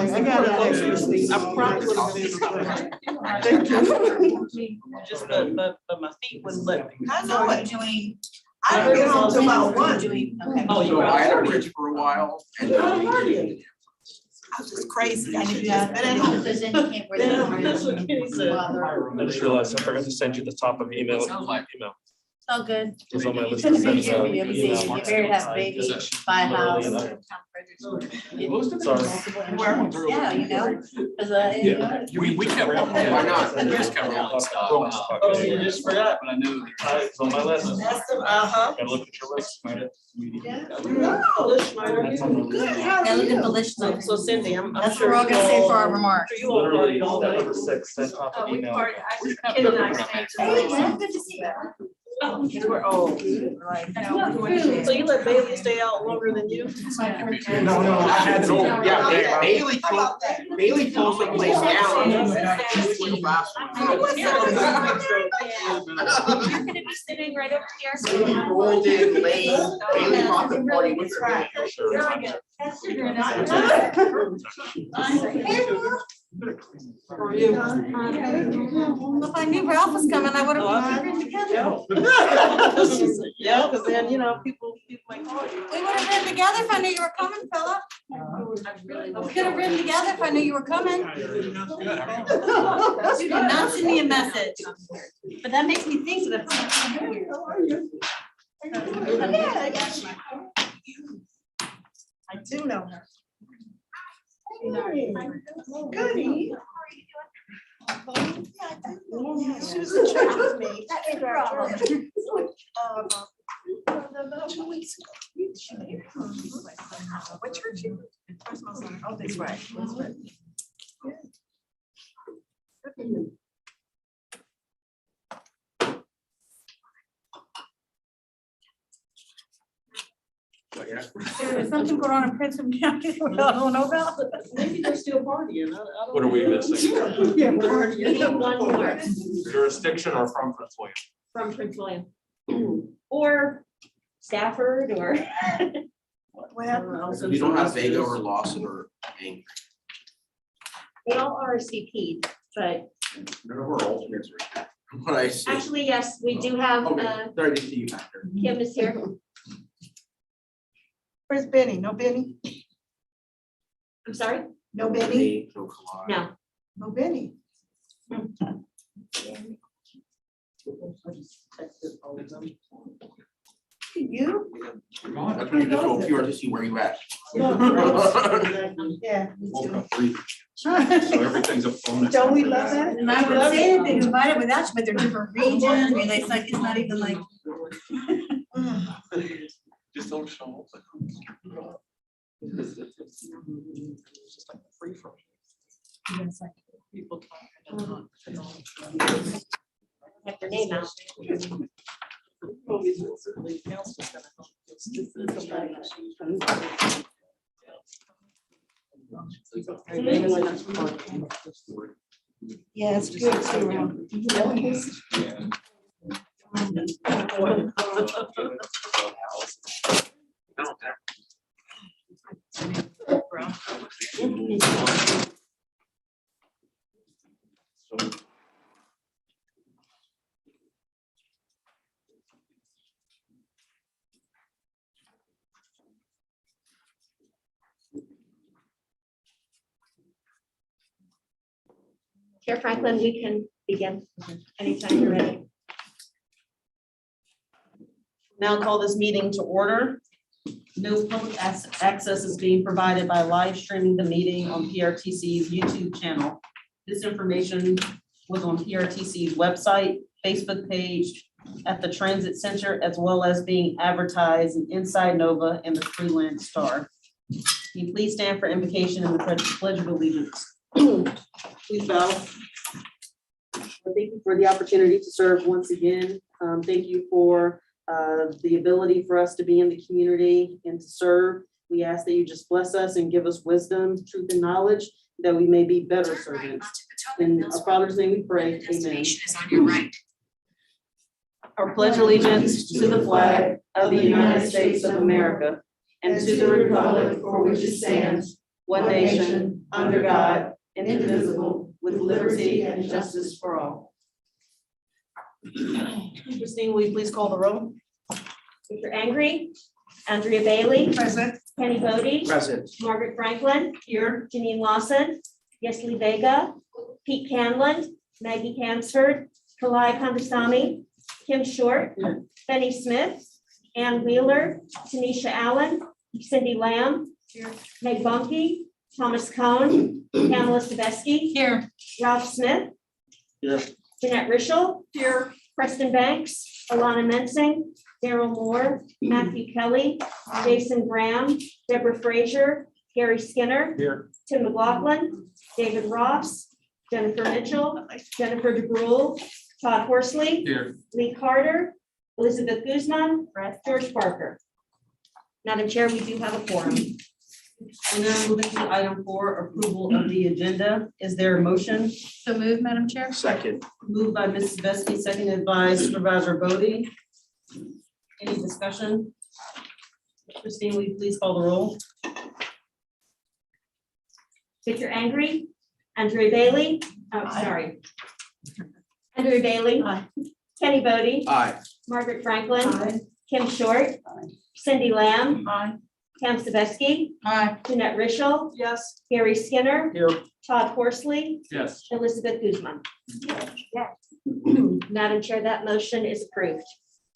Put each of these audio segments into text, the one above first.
I got it close to sleep. I probably would have been able to. Thank you. Just but my feet wouldn't let me. I know it, Joanne. I don't get home till about 1. Okay. Oh, So I had a bridge for a while. And I was just crazy. I didn't Yeah. just, but anyway. If there's any where they Yeah, that's what Kenny said. I just realized I forgot to send you the top of email. Oh, good. It was on my list It's to gonna be send. easy. You'll see. You better have baby, buy a house. Sorry. Yeah, you know, cause we kept up. Why not? We just kept rolling stuff. Oh, you just forgot. But I knew. It's on my list. Uh-huh. Gotta look at your list. No, Schneider. Good. Yeah, look at the list. So Cindy, I'm That's sure what we're all gonna say for our you all- remarks. sure you all Literally, party all step night. number 6, send top of email. Hey, man, good to see you. So you let Bailey stay out longer than you? No, I had to. Yeah, Bailey closed the place down. You're gonna be sitting right over here. Rolled in late. Bailey brought the party with her. If I knew Ralph was coming, I would have been together. Yeah, because then, you know, people might call you. We would have been together if I knew you were coming, Philip. We could have ridden together if I knew you were coming. You did not send me a message, but that makes me think that. I do know her. Goody. She was in church with me. About 2 weeks ago. What church you? Oh, that's right. That's right. There's something going on in Princeton County we don't know about. Maybe they're still partying. I don't What are we missing? Yeah, We need one more Jurisdiction or from Prince William? from Prince William. Or Stafford or. What happened? You don't have Vega or Lawson or Ang. They all RSVP'd, but None of our alternates are here. What I see. actually, yes, we do have, Okay, sorry to see you back there. Kim is here. Where's Benny? No Benny? I'm sorry? No Benny? No collide. No. No Benny. You? That's when you just go PRTC, where you at? Yeah. Woke up breathing. So everything's a bonus. Don't we love that? And I would say that they invited without you, but they're different regions, I mean, it's like, it's not even like. Just don't show up. It's just like free from. People talking. Have their name out. Yeah, it's good too. Chair Franklin, we can begin anytime you're ready. Now call this meeting to order. No public access is being provided by live streaming the meeting on PRTC's YouTube channel. This information was on PRTC's website, Facebook page, at the Transit Center, as well as being advertised in Inside Nova and the Freelance Star. Can you please stand for invocation and the Pledge of Allegiance? Please bow. Thank you for the opportunity to serve once again. Thank you for the ability for us to be in the community and to serve. We ask that you just bless us and give us wisdom, truth, and knowledge, that we may be better servants. In our Father's name we pray, amen. Our pledge allegiance to the flag of the United States of America and to the republic for which it stands, one nation, under God, and indivisible, with liberty and justice for all. Christine, will you please call the roll? Mr. Angry, Andrea Bailey, Present. Kenny Bodie, Present. Margaret Franklin, here, Janine Lawson, Yesley Vega, Pete Canlon, Maggie Hansford, Kalai Kandasamy, Kim Short, Here. Benny Smith, Ann Wheeler, Tanisha Allen, Cindy Lamb, Meg Bunky, Thomas Cohn, Pamela Stabeski, Here. Ralph Smith, Here. Jeanette Rischel, here, Preston Banks, Alana Mensing, Daryl Moore, Matthew Kelly, Jason Graham, Deborah Frazier, Gary Skinner, Here. Tim McLaughlin, David Ross, Jennifer Mitchell, Jennifer DeBrule, Todd Horsley, Here. Lee Carter, Elizabeth Guzman, George Parker. Madam Chair, we do have a quorum. And now moving to item 4, approval of the agenda. Is there a motion? So move, Madam Chair. Second. Moved by Mrs. Besky, seconded by Supervisor Bodie. Any discussion? Christine, will you please call the roll? Victor Angry, Andrea Bailey, sorry. Andrea Bailey, Kenny Bodie, Aye. Margaret Franklin, Kim Short, Cindy Lamb, Aye. Pam Stabeski, Aye. Jeanette Rischel, Yes. Gary Skinner, Here. Todd Horsley, Yes. Elizabeth Guzman. Madam Chair, that motion is approved.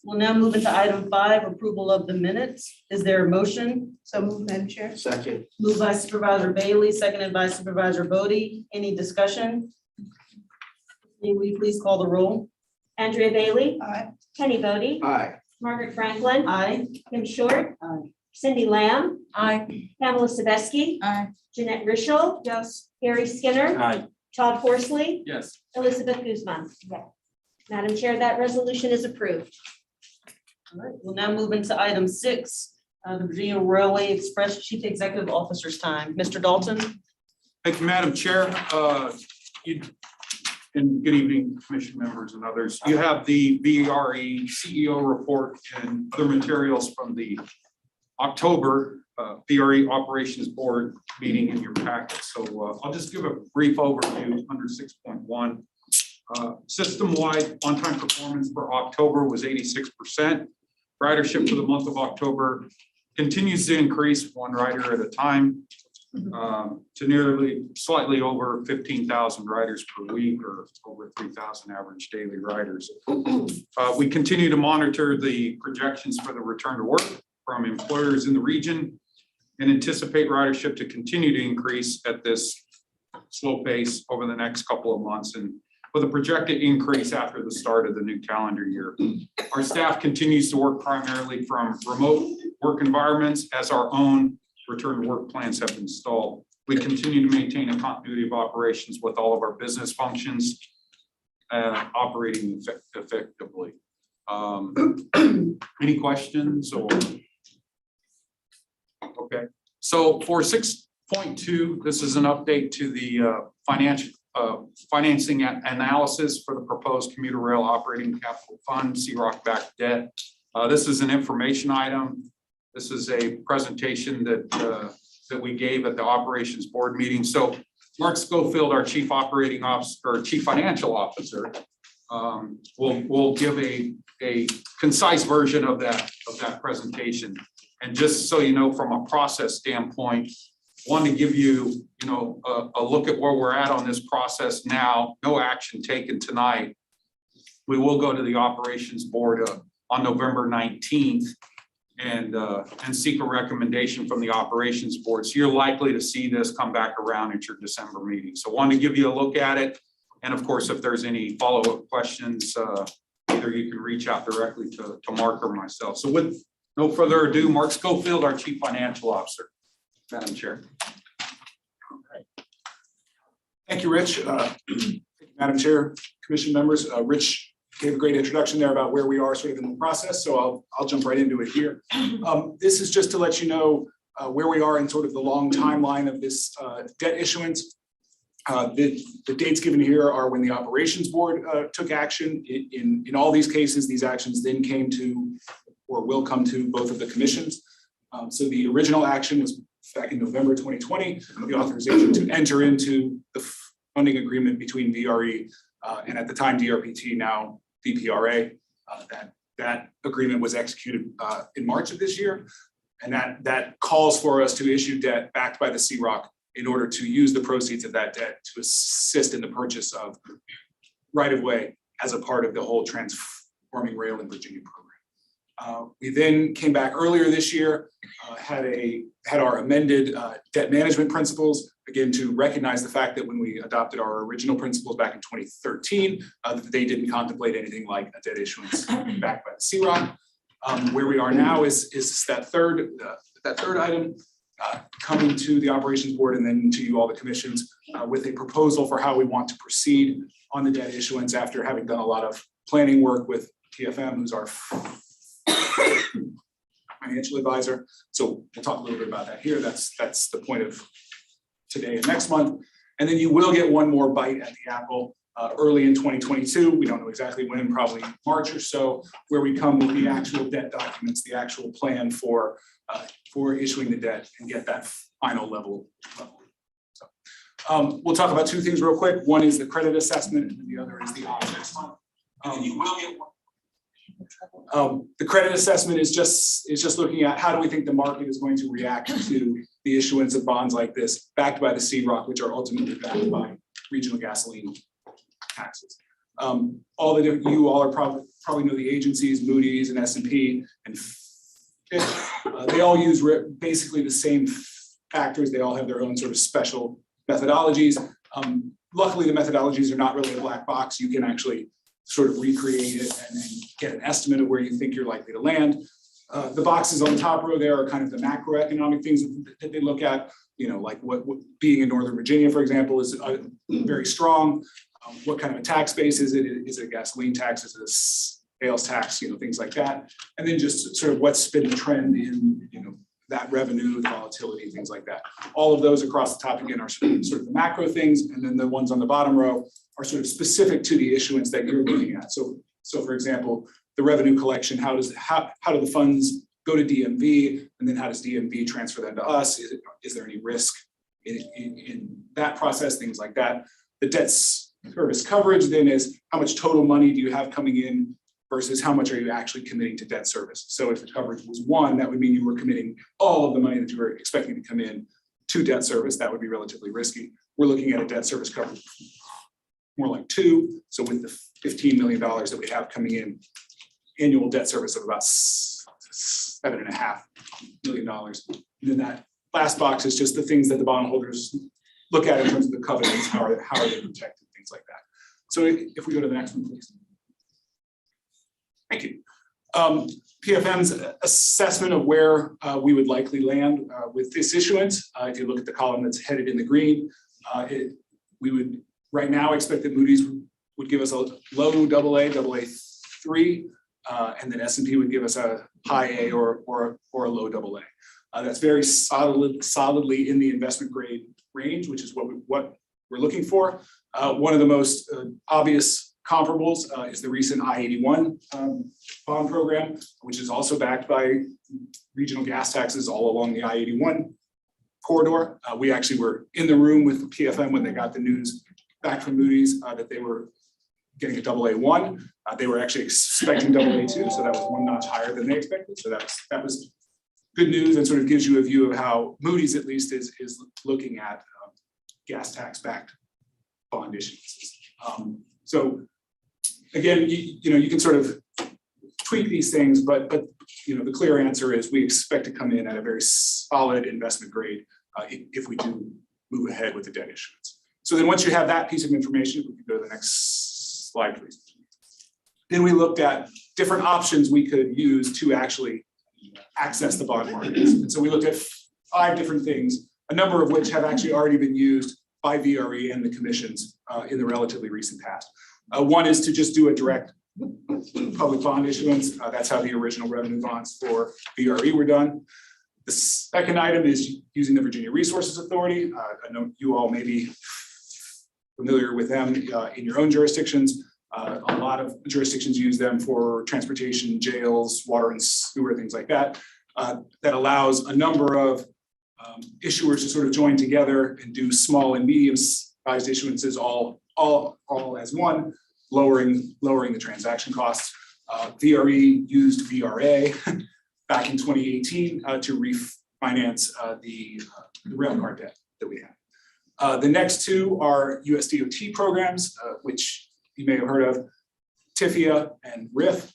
We'll now move into item 5, approval of the minutes. Is there a motion? So move, Madam Chair. Second. Moved by Supervisor Bailey, seconded by Supervisor Bodie. Any discussion? Will you please call the roll? Andrea Bailey, Aye. Kenny Bodie, Aye. Margaret Franklin, Aye. Kim Short, Aye. Cindy Lamb, Aye. Pamela Stabeski, Aye. Jeanette Rischel, Yes. Gary Skinner, Aye. Todd Horsley, Yes. Elizabeth Guzman. Madam Chair, that resolution is approved. All right, we'll now move into item 6, the Virginia Railway Express Chief Executive Officer's time. Mr. Dalton? Thank you, Madam Chair. And good evening, Commission members and others. You have the VRE CEO report and other materials from the October VRE Operations Board meeting in your packet. So I'll just give a brief overview under 6.1. System-wide on-time performance for October was 86%. Ridership for the month of October continues to increase 1 rider at a time to nearly slightly over 15,000 riders per week, or over 3,000 average daily riders. We continue to monitor the projections for the return to work from employers in the region and anticipate ridership to continue to increase at this slow pace over the next couple of months, and with a projected increase after the start of the new calendar year. Our staff continues to work primarily from remote work environments as our own return to work plans have been stalled. We continue to maintain a continuity of operations with all of our business functions operating effectively. Any questions or? Okay, so for 6.2, this is an update to the financing analysis for the proposed commuter rail operating capital fund, CROC backed debt. This is an information item. This is a presentation that we gave at the operations board meeting. So Mark Schofield, our chief operating officer or chief financial officer, will give a concise version of that presentation. And just so you know, from a process standpoint, want to give you, a look at where we're at on this process now. No action taken tonight. We will go to the operations board on November 19th and seek a recommendation from the operations board. So you're likely to see this come back around at your December meeting. So wanted to give you a look at it. And of course, if there's any follow-up questions, either you can reach out directly to Mark or myself. So with no further ado, Mark Schofield, our Chief Financial Officer. Madam Chair. Thank you, Rich. Madam Chair, Commission members, Rich gave a great introduction there about where we are sort of in the process, so I'll jump right into it here. This is just to let you know where we are in sort of the long timeline of this debt issuance. The dates given here are when the operations board took action. In all these cases, these actions then came to or will come to both of the commissions. So the original action was back in November 2020, the authorization to enter into the funding agreement between VRE and at the time DRPT, now DPRA. That agreement was executed in March of this year. And that calls for us to issue debt backed by the CROC in order to use the proceeds of that debt to assist in the purchase of right-of-way as a part of the whole Transforming Rail in Virginia program. We then came back earlier this year, had our amended debt management principles, again, to recognize the fact that when we adopted our original principles back in 2013, they didn't contemplate anything like a debt issuance backed by the CROC. Where we are now is that third item, coming to the operations board and then to you all the commissions with a proposal for how we want to proceed on the debt issuance after having done a lot of planning work with PFM, who's our financial advisor. So we'll talk a little bit about that here. That's the point of today and next month. And then you will get one more bite at the apple early in 2022. We don't know exactly when, probably March or so, where we come with the actual debt documents, the actual plan for issuing the debt and get that final level. So, we'll talk about two things real quick. One is the credit assessment, and the other is the options. You will get one. The credit assessment is just looking at how do we think the market is going to react to the issuance of bonds like this, backed by the CROC, which are ultimately backed by regional gasoline taxes. All that you all are probably know the agencies, Moody's and S&P and Fitch. They all use basically the same factors. They all have their own sort of special methodologies. Luckily, the methodologies are not really a black box. You can actually sort of recreate it and get an estimate of where you think you're likely to land. The boxes on the top row there are kind of the macroeconomic things that they look at, you know, like what being in Northern Virginia, for example, is very strong. What kind of a tax base is it? Is it a gasoline tax? Is it a sales tax? You know, things like that. And then just sort of what's been the trend in, you know, that revenue, the volatility, things like that. All of those across the top again are sort of the macro things, and then the ones on the bottom row are sort of specific to the issuance that you're looking at. So for example, the revenue collection, how do the funds go to DMV, and then how does DMV transfer them to us? Is there any risk in that process? Things like that. The debt service coverage then is how much total money do you have coming in versus how much are you actually committing to debt service. So if the coverage was 1, that would mean you were committing all of the money that you were expecting to come in to debt service. That would be relatively risky. We're looking at a debt service coverage more like 2. So with the $15 million that we have coming in, annual debt service of about $7.5 million. And then that last box is just the things that the bondholders look at in terms of the covenants, how are they protected, things like that. So if we go to the next one, please. Thank you. PFM's assessment of where we would likely land with this issuance. If you look at the column that's headed in the green, we would right now expect that Moody's would give us a low AA, AA3, and then S&P would give us a high A or a low AA. That's very solidly in the investment grade range, which is what we're looking for. One of the most obvious comparables is the recent I-81 bond program, which is also backed by regional gas taxes all along the I-81 corridor. We actually were in the room with PFM when they got the news back from Moody's that they were getting a AA1. They were actually expecting AA2, so that was 1 notch higher than they expected. So that was good news and sort of gives you a view of how Moody's at least is looking at gas tax backed bond issuances. So again, you can sort of tweak these things, but the clear answer is we expect to come in at a very solid investment grade if we do move ahead with the debt issuance. So then once you have that piece of information, we can go to the next slide, please. Then we looked at different options we could use to actually access the bond markets. And so we looked at 5 different things, a number of which have actually already been used by VRE and the commissions in the relatively recent past. One is to just do a direct public bond issuance. That's how the original revenue bonds for VRE were done. The second item is using the Virginia Resources Authority. I know you all may be familiar with them in your own jurisdictions. A lot of jurisdictions use them for transportation, jails, water and sewer, things like that. That allows a number of issuers to sort of join together and do small and medium sized issuances all as one, lowering the transaction costs. VRE used VRA back in 2018 to refinance the rail car debt that we have. The next two are USDOT programs, which you may have heard of, TIFIA and RIF.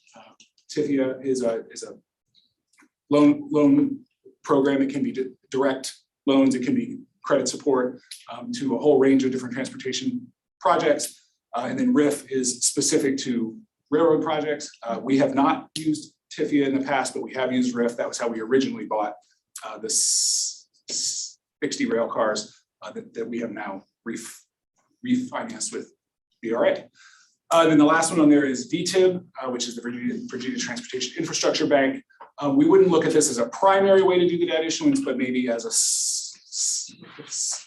TIFIA is a loan program. It can be direct loans, it can be credit support to a whole range of different transportation projects. And then RIF is specific to railroad projects. We have not used TIFIA in the past, but we have used RIF. That was how we originally bought the 60 rail cars that we have now refinanced with VRA. Then the last one on there is VTIB, which is the Virginia Transportation Infrastructure Bank. We wouldn't look at this as a primary way to do the debt issuance, but maybe as a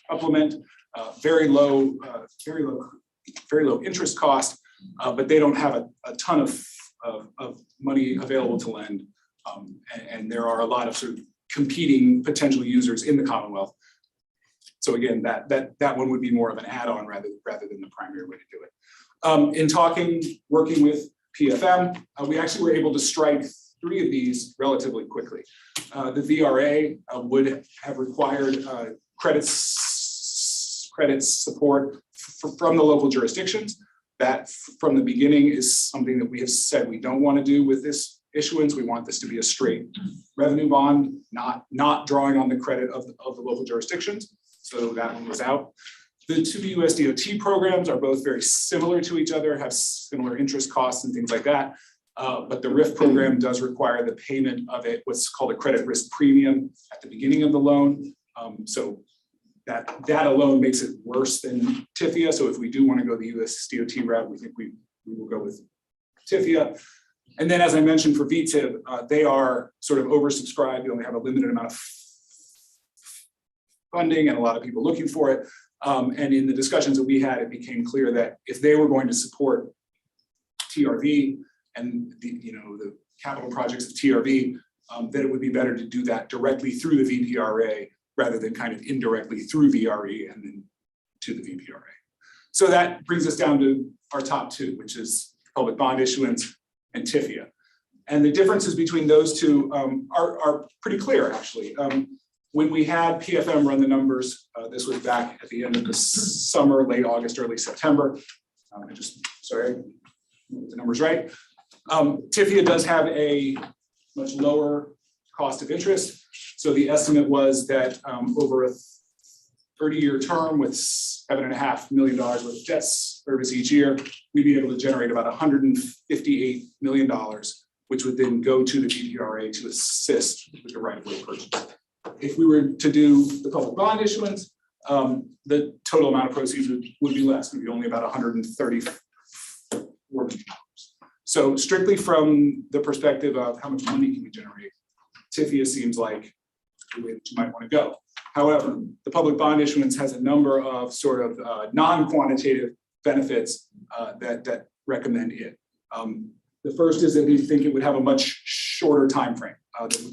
supplement. Very low interest cost, but they don't have a ton of money available to lend. And there are a lot of sort of competing potential users in the Commonwealth. So again, that one would be more of an add-on rather than the primary way to do it. In working with PFM, we actually were able to strike 3 of these relatively quickly. The VRA would have required credit support from the local jurisdictions. That from the beginning is something that we have said we don't want to do with this issuance. We want this to be a straight revenue bond, not drawing on the credit of the local jurisdictions. So that one was out. The 2 USDOT programs are both very similar to each other, have similar interest costs and things like that. But the RIF program does require the payment of what's called a credit risk premium at the beginning of the loan. So that alone makes it worse than TIFIA. So if we do want to go the USDOT route, we think we will go with TIFIA. And then, as I mentioned, for VTIB, they are sort of oversubscribed. They only have a limited amount of funding and a lot of people looking for it. And in the discussions that we had, it became clear that if they were going to support TRV and the capital projects of TRV, that it would be better to do that directly through the VPRA rather than kind of indirectly through VRE and then to the VPRA. So that brings us down to our top 2, which is public bond issuance and TIFIA. And the differences between those two are pretty clear, actually. When we had PFM run the numbers, this was back at the end of the summer, late August, early September. Sorry, the numbers right. TIFIA does have a much lower cost of interest. So the estimate was that over a 30-year term with $7.5 million worth of debt service each year, we'd be able to generate about $158 million, which would then go to the VPRA to assist with the right-of-way purchase. If we were to do the public bond issuance, the total amount of proceeds would be less. It would be only about $134 million. So strictly from the perspective of how much money can we generate, TIFIA seems like the way that you might want to go. However, the public bond issuance has a number of sort of non-quantitative benefits that recommend it. The first is that we think it would have a much shorter time frame.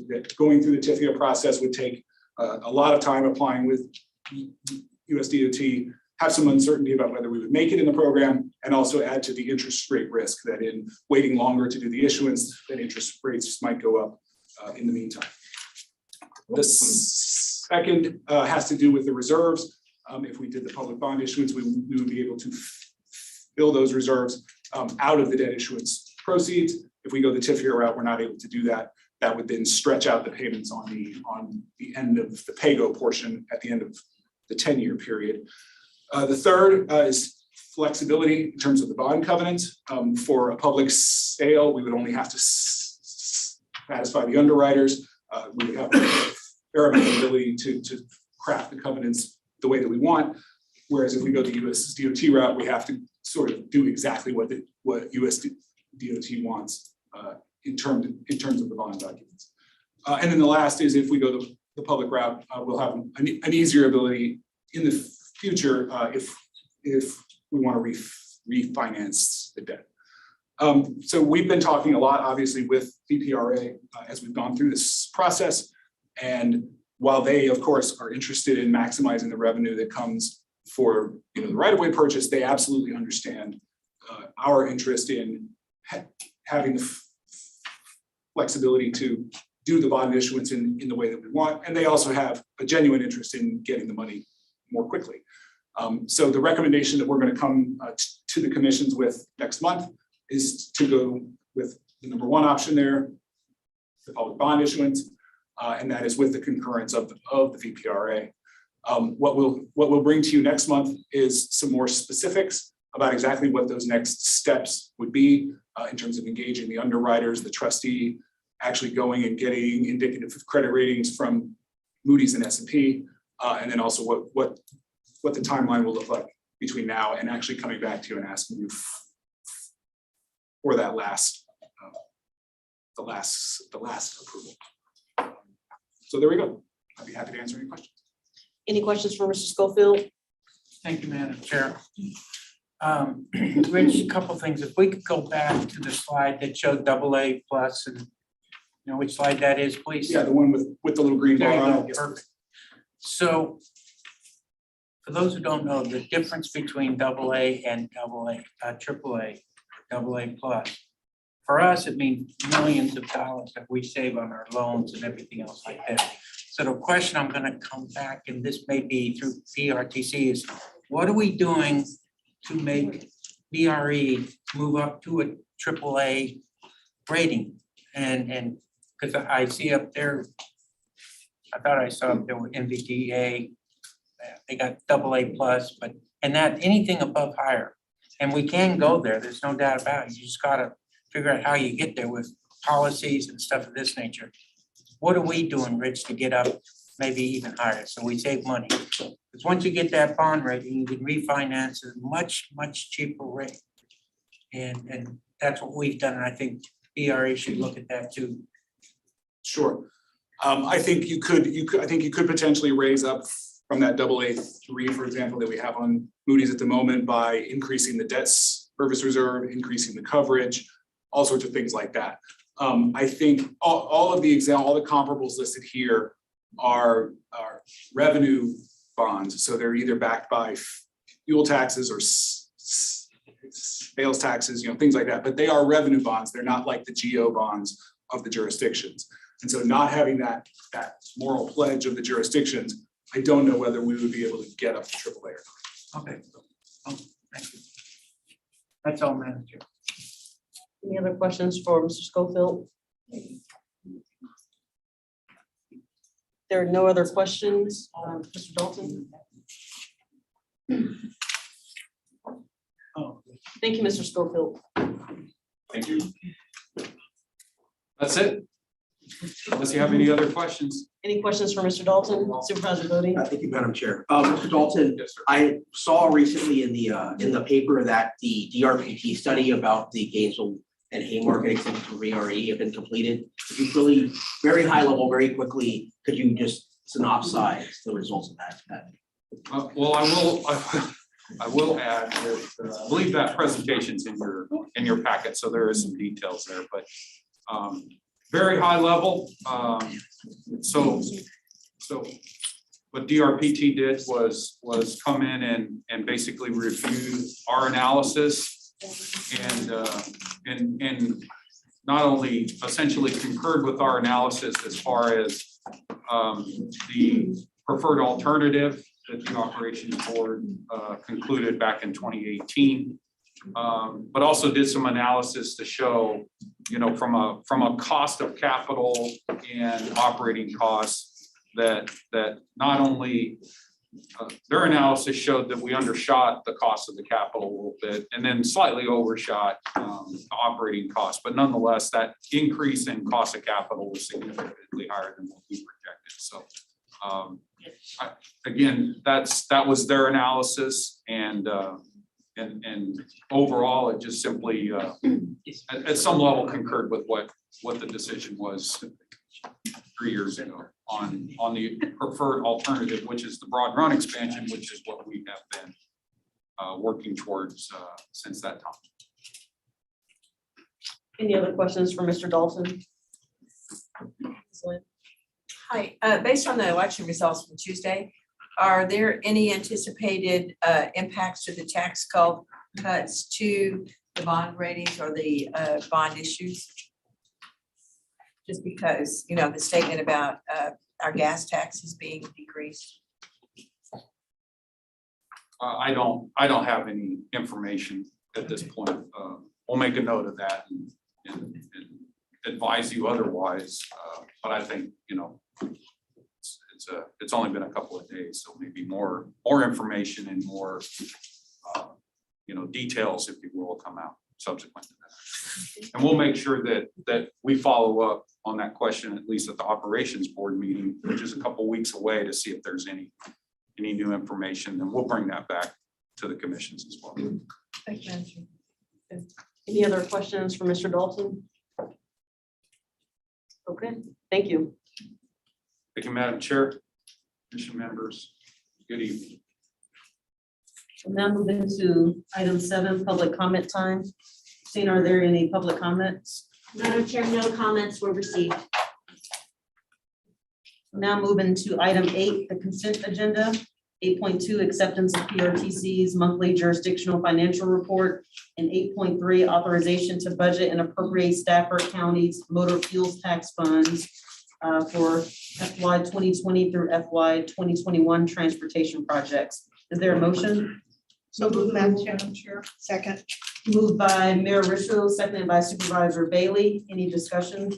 That going through the TIFIA process would take a lot of time applying with USDOT, have some uncertainty about whether we would make it in the program, and also add to the interest rate risk that in waiting longer to do the issuance, that interest rates might go up in the meantime. The second has to do with the reserves. If we did the public bond issuance, we would be able to fill those reserves out of the debt issuance proceeds. If we go the TIFIA route, we're not able to do that. That would then stretch out the payments on the end of the pay-go portion at the end of the 10-year period. The third is flexibility in terms of the bond covenants. For a public sale, we would only have to satisfy the underwriters. We would have a fair amount of ability to craft the covenants the way that we want. Whereas if we go the USDOT route, we have to sort of do exactly what USDOT wants in terms of the bond documents. And then the last is if we go the public route, we'll have an easier ability in the future if we want to refinance the debt. So we've been talking a lot, obviously, with VPRA as we've gone through this process, and while they, of course, are interested in maximizing the revenue that comes for, the right-of-way purchase, they absolutely understand our interest in having the flexibility to do the bond issuance in the way that we want, and they also have a genuine interest in getting the money more quickly. So the recommendation that we're going to come to the commissions with next month is to go with the number one option there, the public bond issuance, and that is with the concurrence of the VPRA. What we'll bring to you next month is some more specifics about exactly what those next steps would be in terms of engaging the underwriters, the trustee, actually going and getting indicative credit ratings from Moody's and S&P, and then also what the timeline will look like between now and actually coming back to you and asking you for that the last approval. So there we go. I'd be happy to answer any questions. Any questions for Mr. Schofield? Thank you, Madam Chair. Rich, a couple things. If we could go back to the slide that showed AA plus and which slide that is, please. Yeah, the one with the little green There you bar on go, it. perfect. So for those who don't know, the difference between AA and AAA plus, for us, it means millions of dollars that we save on our loans and everything else like that. So the question I'm going to come back, and this may be through PRTC, is what are we doing to make BRE move up to a AAA rating? And because I see up there, I thought I saw up there with MBTA, they got AA plus, but and that anything above higher, and we can go there. There's no doubt about it. You just got to figure out how you get there with policies and stuff of this nature. What are we doing, Rich, to get up maybe even higher so we save money? Because once you get that bond rating, you can refinance at a much, much cheaper rate. And that's what we've done. And I think BRA should look at that too. Sure. I think you could potentially raise up from that AA3, for example, that we have on Moody's at the moment by increasing the debt service reserve, increasing the coverage, all sorts of things like that. I think all the comparables listed here are revenue bonds. So they're either backed by fuel taxes or sales taxes, things like that. But they are revenue bonds. They're not like the GO bonds of the jurisdictions. And so not having that moral pledge of the jurisdictions, I don't know whether we would be able to get up to AAA or not. Okay. Oh, thank you. That's all, Madam Chair. Any other questions for Mr. Schofield? There are no other questions. Mr. Dalton? Oh, Thank you, Mr. Schofield. Thank you. That's it. Unless you have any other questions. Any questions for Mr. Dalton? Supervisor Bodie? Thank you, Madam Chair. Mr. Dalton, Yes, sir. I saw recently in the paper that the DRPT study about the Gainesville and Haymarket exhibit to RE have been completed. Could you really, very high level, very quickly, could you just synopsize the results of that? Well, I will add that I believe that presentation's in your packet, so there is some details there, but very high level. So what DRPT did was come in and basically review our analysis and not only essentially concurred with our analysis as far as the preferred alternative that the operations board concluded back in 2018, but also did some analysis to show, from a cost of capital and operating costs that not only their analysis showed that we undershot the cost of the capital a little bit and then slightly overshot the operating costs, but nonetheless, that increase in cost of capital was significantly higher than what we projected. So again, that was their analysis, and overall, it just simply at some level concurred with what the decision was 3 years ago on the preferred alternative, which is the broad run expansion, which is what we have been working towards since that time. Any other questions for Mr. Dalton? Hi, based on the election results from Tuesday, are there any anticipated impacts to the tax cuts to the bond ratings or the bond issues? Just because, you know, the statement about our gas taxes being decreased. I don't have any information at this point. We'll make a note of that and advise you otherwise. But I think, you know, it's only been a couple of days, so maybe more information and more, you know, details, if you will, come out subsequent to that. And we'll make sure that we follow up on that question, at least at the operations board meeting, which is a couple weeks away, to see if there's any new information, and we'll bring that back to the commissions as well. Thank you. Any other questions for Mr. Dalton? Okay, thank you. Thank you, Madam Chair, commission members. Good evening. We'll now move into item 7, public comment time. Christine, are there any public comments? Madam Chair, no comments were received. Now move into item 8, the consent agenda. 8.2, acceptance of PRTC's monthly jurisdictional financial report, and 8.3, authorization to budget and appropriate Stafford County's motor fuels tax funds for FY 2020 through FY 2021 transportation projects. Is there a motion? So moved, Madam Chair. Second. Moved by Mayor Rissel, seconded by Supervisor Bailey. Any discussion?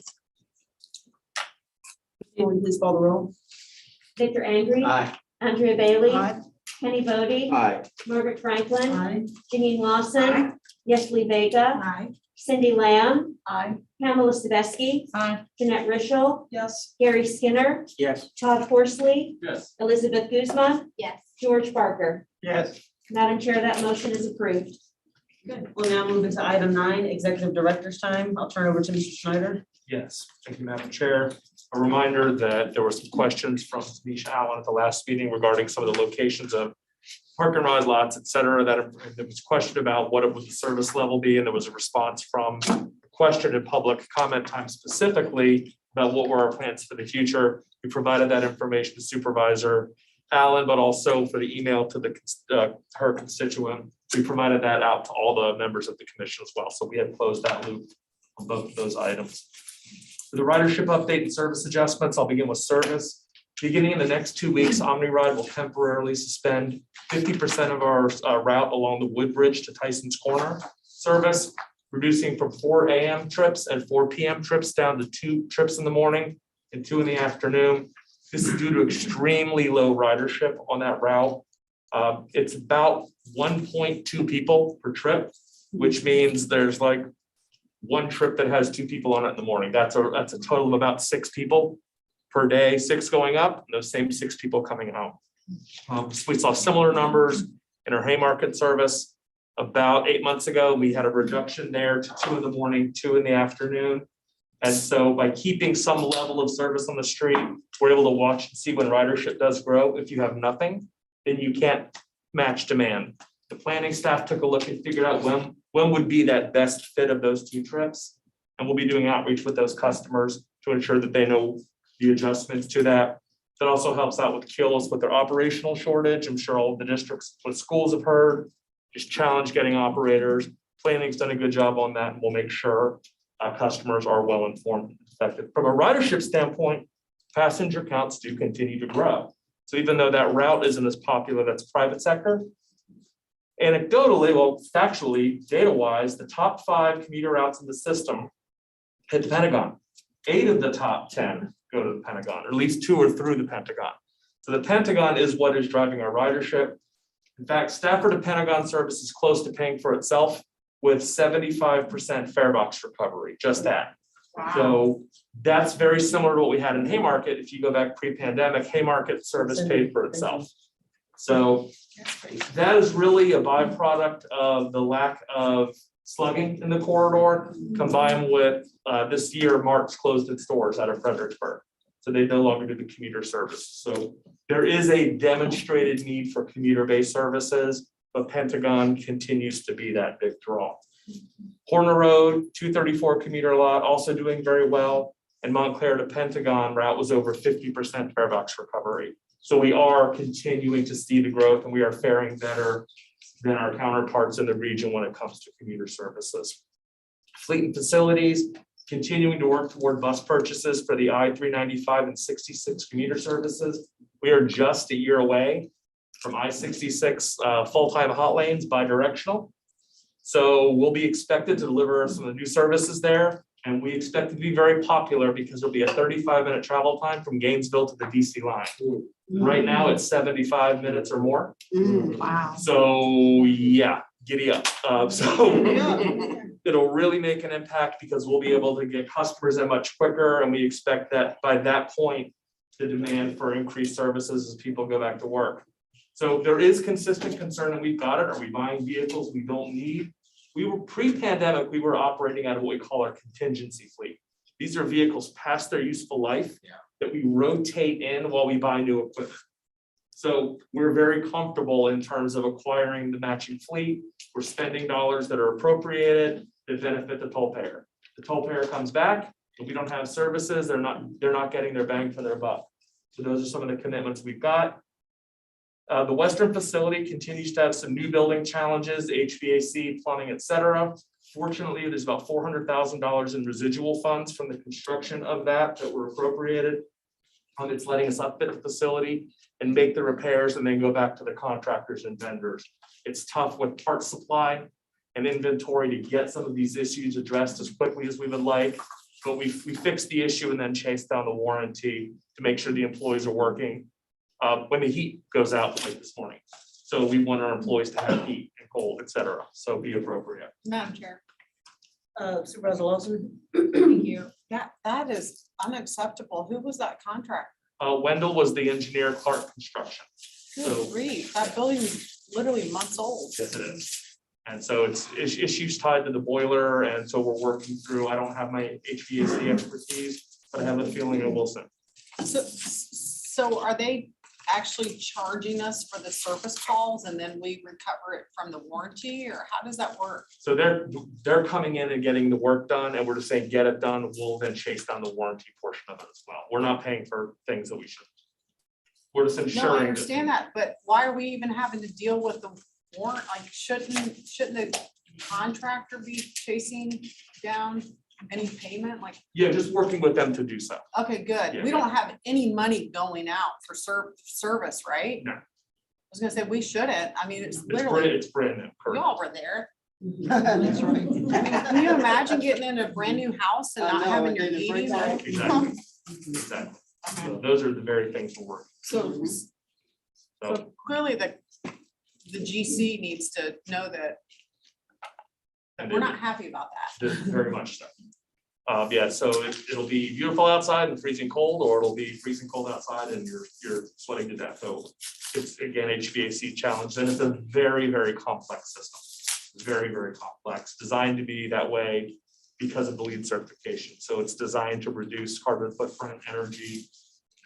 Will you please call the roll? Victor Angry. Aye. Andrea Bailey. Aye. Kenny Bodie. Aye. Margaret Franklin. Aye. Janine Lawson. Yesli Vega. Aye. Cindy Lamb. Aye. Pamela Sabeski. Aye. Jeanette Rishel. Yes. Gary Skinner. Yes. Todd Horsley. Yes. Elizabeth Guzman. Yes. George Barker. Yes. Madam Chair, that motion is approved. Good. We'll now move into item 9, executive director's time. I'll turn over to Mr. Schneider. Yes, thank you, Madam Chair. A reminder that there were some questions from Tanisha Allen at the last meeting regarding some of the locations of park and ride lots, et cetera, that there was a question about what would the service level be, and there was a response from a question in public comment time specifically about what were our plans for the future. We provided that information to Supervisor Allen, but also for the email to the her constituent. We provided that out to all the members of the commission as well. So we had closed that loop on both of those items. For the ridership update and service adjustments, I'll begin with service. Beginning in the next 2 weeks, OmniRide will temporarily suspend 50% of our route along the Woodbridge to Tyson's Corner service, reducing from 4 a.m. trips and 4 p.m. trips down to 2 trips in the morning and 2 in the afternoon. This is due to extremely low ridership on that route. It's about 1.2 people per trip, which means there's like one trip that has 2 people on it in the morning. That's a total of about 6 people per day, 6 going up, and those same 6 people coming out. We saw similar numbers in our Haymarket service. About 8 months ago, we had a reduction there to 2 in the morning, 2 in the afternoon. And so by keeping some level of service on the street, we're able to watch and see when ridership does grow. If you have nothing, then you can't match demand. The planning staff took a look and figured out when would be that best fit of those 2 trips. And we'll be doing outreach with those customers to ensure that they know the adjustments to that. That also helps out with Keolis with their operational shortage. I'm sure all of the districts with schools have heard, just challenge getting operators. Planning's done a good job on that, and we'll make sure customers are well informed and effective. From a ridership standpoint, passenger counts do continue to grow. So even though that route isn't as popular, that's private sector. Anecdotally, well, factually, data-wise, the top 5 commuter routes in the system hit the Pentagon. 8 of the top 10 go to the Pentagon, or at least 2 are through the Pentagon. So the Pentagon is what is driving our ridership. In fact, Stafford to Pentagon service is close to paying for itself with 75% fare box recovery, just that. So that's very similar to what we had in Haymarket. If you go back pre-pandemic, Haymarket service paid for itself. So that is really a byproduct of the lack of slugging in the corridor, combined with this year, Mark's closed its doors out of Fredericksburg. So they no longer do the commuter service. So there is a demonstrated need for commuter-based services, but Pentagon continues to be that big draw. Horner Road, 234 commuter lot, also doing very well. and Montclair to Pentagon route was over 50% fare box recovery. So we are continuing to see the growth, and we are faring better than our counterparts in the region when it comes to commuter services. Fleet and facilities, continuing to work toward bus purchases for the I-395 and 66 commuter services. We are just a year away from I-66 full-time hot lanes bi-directional. So we'll be expected to deliver some of the new services there, and we expect to be very popular because there'll be a 35-minute travel time from Gainesville to the DC line. Right now, it's 75 minutes or more. Wow. So yeah, giddy up. It'll really make an impact because we'll be able to get customers in much quicker, and we expect that by that point, the demand for increased services as people go back to work. So there is consistent concern, and we've got it. Are we buying vehicles we don't need? We were pre-pandemic, we were operating out of what we call our contingency fleet. These are vehicles past their useful life that we rotate in while we buy new equipment. So we're very comfortable in terms of acquiring the matching fleet. We're spending dollars that are appropriated that benefit the toll payer. The toll payer comes back, if we don't have services, they're not getting their bang for their buck. So those are some of the commitments we've got. The Western facility continues to have some new building challenges, HVAC, plumbing, et cetera. Fortunately, there's about $400,000 in residual funds from the construction of that were appropriated. It's letting us upfit the facility and make the repairs and then go back to the contractors and vendors. It's tough with part supply and inventory to get some of these issues addressed as quickly as we would like. But we fixed the issue and then chased down the warranty to make sure the employees are working when the heat goes out like this morning. So we want our employees to have heat and cold, et cetera. So be appropriate. Madam Chair. Supervisor Lawson? Thank you. That is unacceptable. Who was that contract? Wendell was the engineer, Clark Construction. So- Good grief, that building is literally months old. Yes, it is. And so it's issues tied to the boiler, and so we're working through, I don't have my HVAC expertise, but I have a feeling it will soon. So are they actually charging us for the service calls and then we recover it from the warranty, or how does that work? So they're coming in and getting the work done, and we're just saying, get it done, we'll then chase down the warranty portion of it as well. We're not paying for things that we shouldn't. We're just ensuring. No, I understand that, but why are we even having to deal with the warrant? Like, shouldn't the contractor be chasing down any payment? Like, Yeah, just working with them to do so. okay, good. Yeah. We don't have any money going out for service, right? No. I was gonna say, we shouldn't. I mean, it's It's literally, brand new, correct. y'all were there. That's right. I mean, can you imagine getting in a brand new house and I not know, having and your then it heating? breaks out. Exactly. Exactly. So those are the very things we're working. So, So so clearly the GC needs to know that and we're then- not happy about that. Very much so. Yeah, so it'll be beautiful outside and freezing cold, or it'll be freezing cold outside and you're sweating to death. So it's again, HVAC challenge, and it's a very, very complex system. Very, very complex, designed to be that way because of the LEED certification. So it's designed to reduce carbon footprint, energy,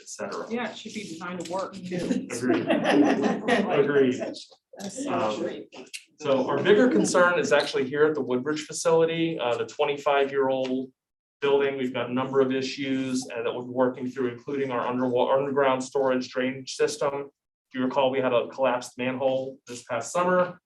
et cetera. Yeah, it should be designed to work too. Agreed. Agreed. So our bigger concern is actually here at the Woodbridge facility, the 25-year-old building. We've got a number of issues that we're working through, including our underground storage drainage system. If you recall, we had a collapsed manhole this past summer.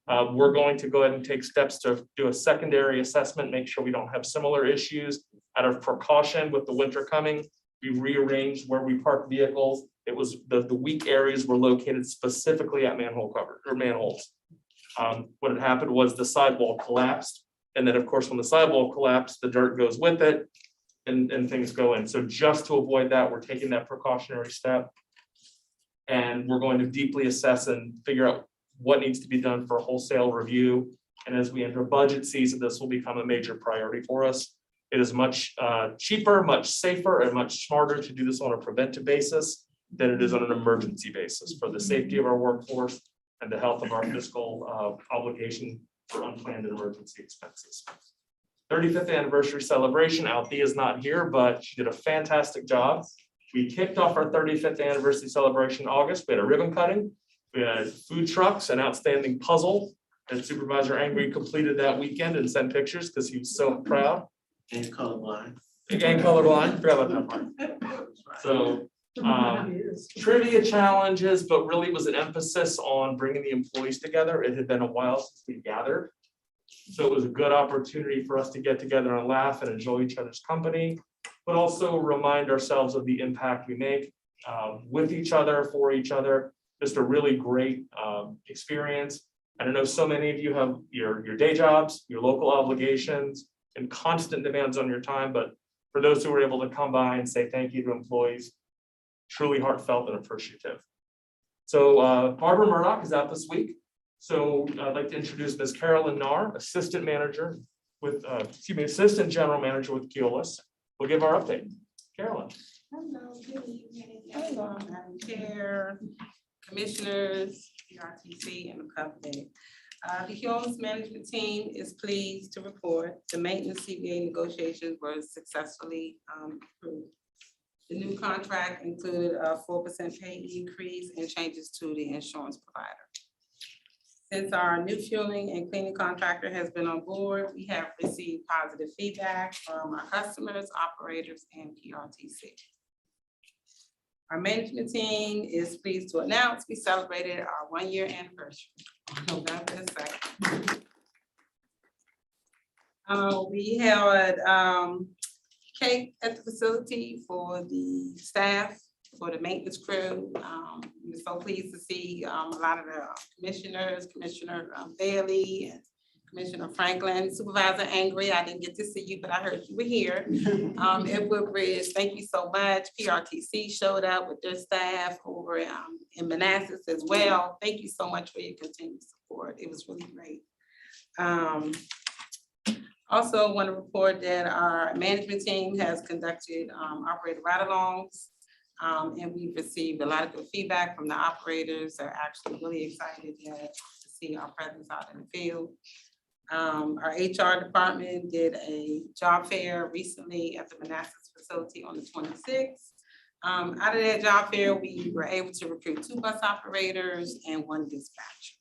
We're going to go ahead and take steps to do a secondary assessment, make sure we don't have similar issues. Out of precaution with the winter coming, we rearranged where we park vehicles. It was the weak areas were located specifically at manhole cover or manholes. What had happened was the sidewall collapsed. And then, of course, when the sidewall collapsed, the dirt goes with it and things go in. So just to avoid that, we're taking that precautionary step. And we're going to deeply assess and figure out what needs to be done for a wholesale review. And as we enter budget season, this will become a major priority for us. It is much cheaper, much safer, and much smarter to do this on a preventive basis than it is on an emergency basis for the safety of our workforce and the health of our fiscal obligation for unplanned and emergency expenses. 35th anniversary celebration. Althea is not here, but she did a fantastic job. We kicked off our 35th anniversary celebration in August. We had a ribbon cutting. We had food trucks, an outstanding puzzle that Supervisor Angry completed that weekend and sent pictures because he was so proud. And colorblind. Again, colorblind, forgot about that part. So, trivia challenges, but really was an emphasis on bringing the employees together. It had been a while since we gathered. So it was a good opportunity for us to get together and laugh and enjoy each other's company, but also remind ourselves of the impact we make with each other, for each other. Just a really great experience. And I know so many of you have your day jobs, your local obligations, and constant demands on your time, but for those who were able to come by and say thank you to employees, truly heartfelt and appreciative. So Barbara Murdoch is out this week. So I'd like to introduce Ms. Carolyn Narr, Assistant Manager with, Assistant General Manager with Keolis. We'll give our update. Carolyn. Hello, good evening. Hello, Madam Chair, Commissioners, PRTC, and the company. The Keolis management team is pleased to report the maintenance CBA negotiations were successfully approved. The new contract included a 4% pay increase and changes to the insurance provider. Since our new fueling and cleaning contractor has been on board, we have received positive feedback from our customers, operators, and PRTC. Our management team is pleased to announce we celebrated our 1-year anniversary on November the 2nd. We held cake at the facility for the staff, for the maintenance crew. We're so pleased to see a lot of the commissioners, Commissioner Bailey, and Commissioner Franklin, Supervisor Angry. I didn't get to see you, but I heard you were here. At Woodbridge, thank you so much. PRTC showed up with their staff over in Manassas as well. Thank you so much for your continued support. It was really great. Also want to report that our management team has conducted operator ride-alongs. And we've received a lot of good feedback from the operators. They're actually really excited to see our presence out in the field. Our HR department did a job fair recently at the Manassas facility on the 26th. Out of that job fair, we were able to recruit 2 bus operators and 1 dispatcher.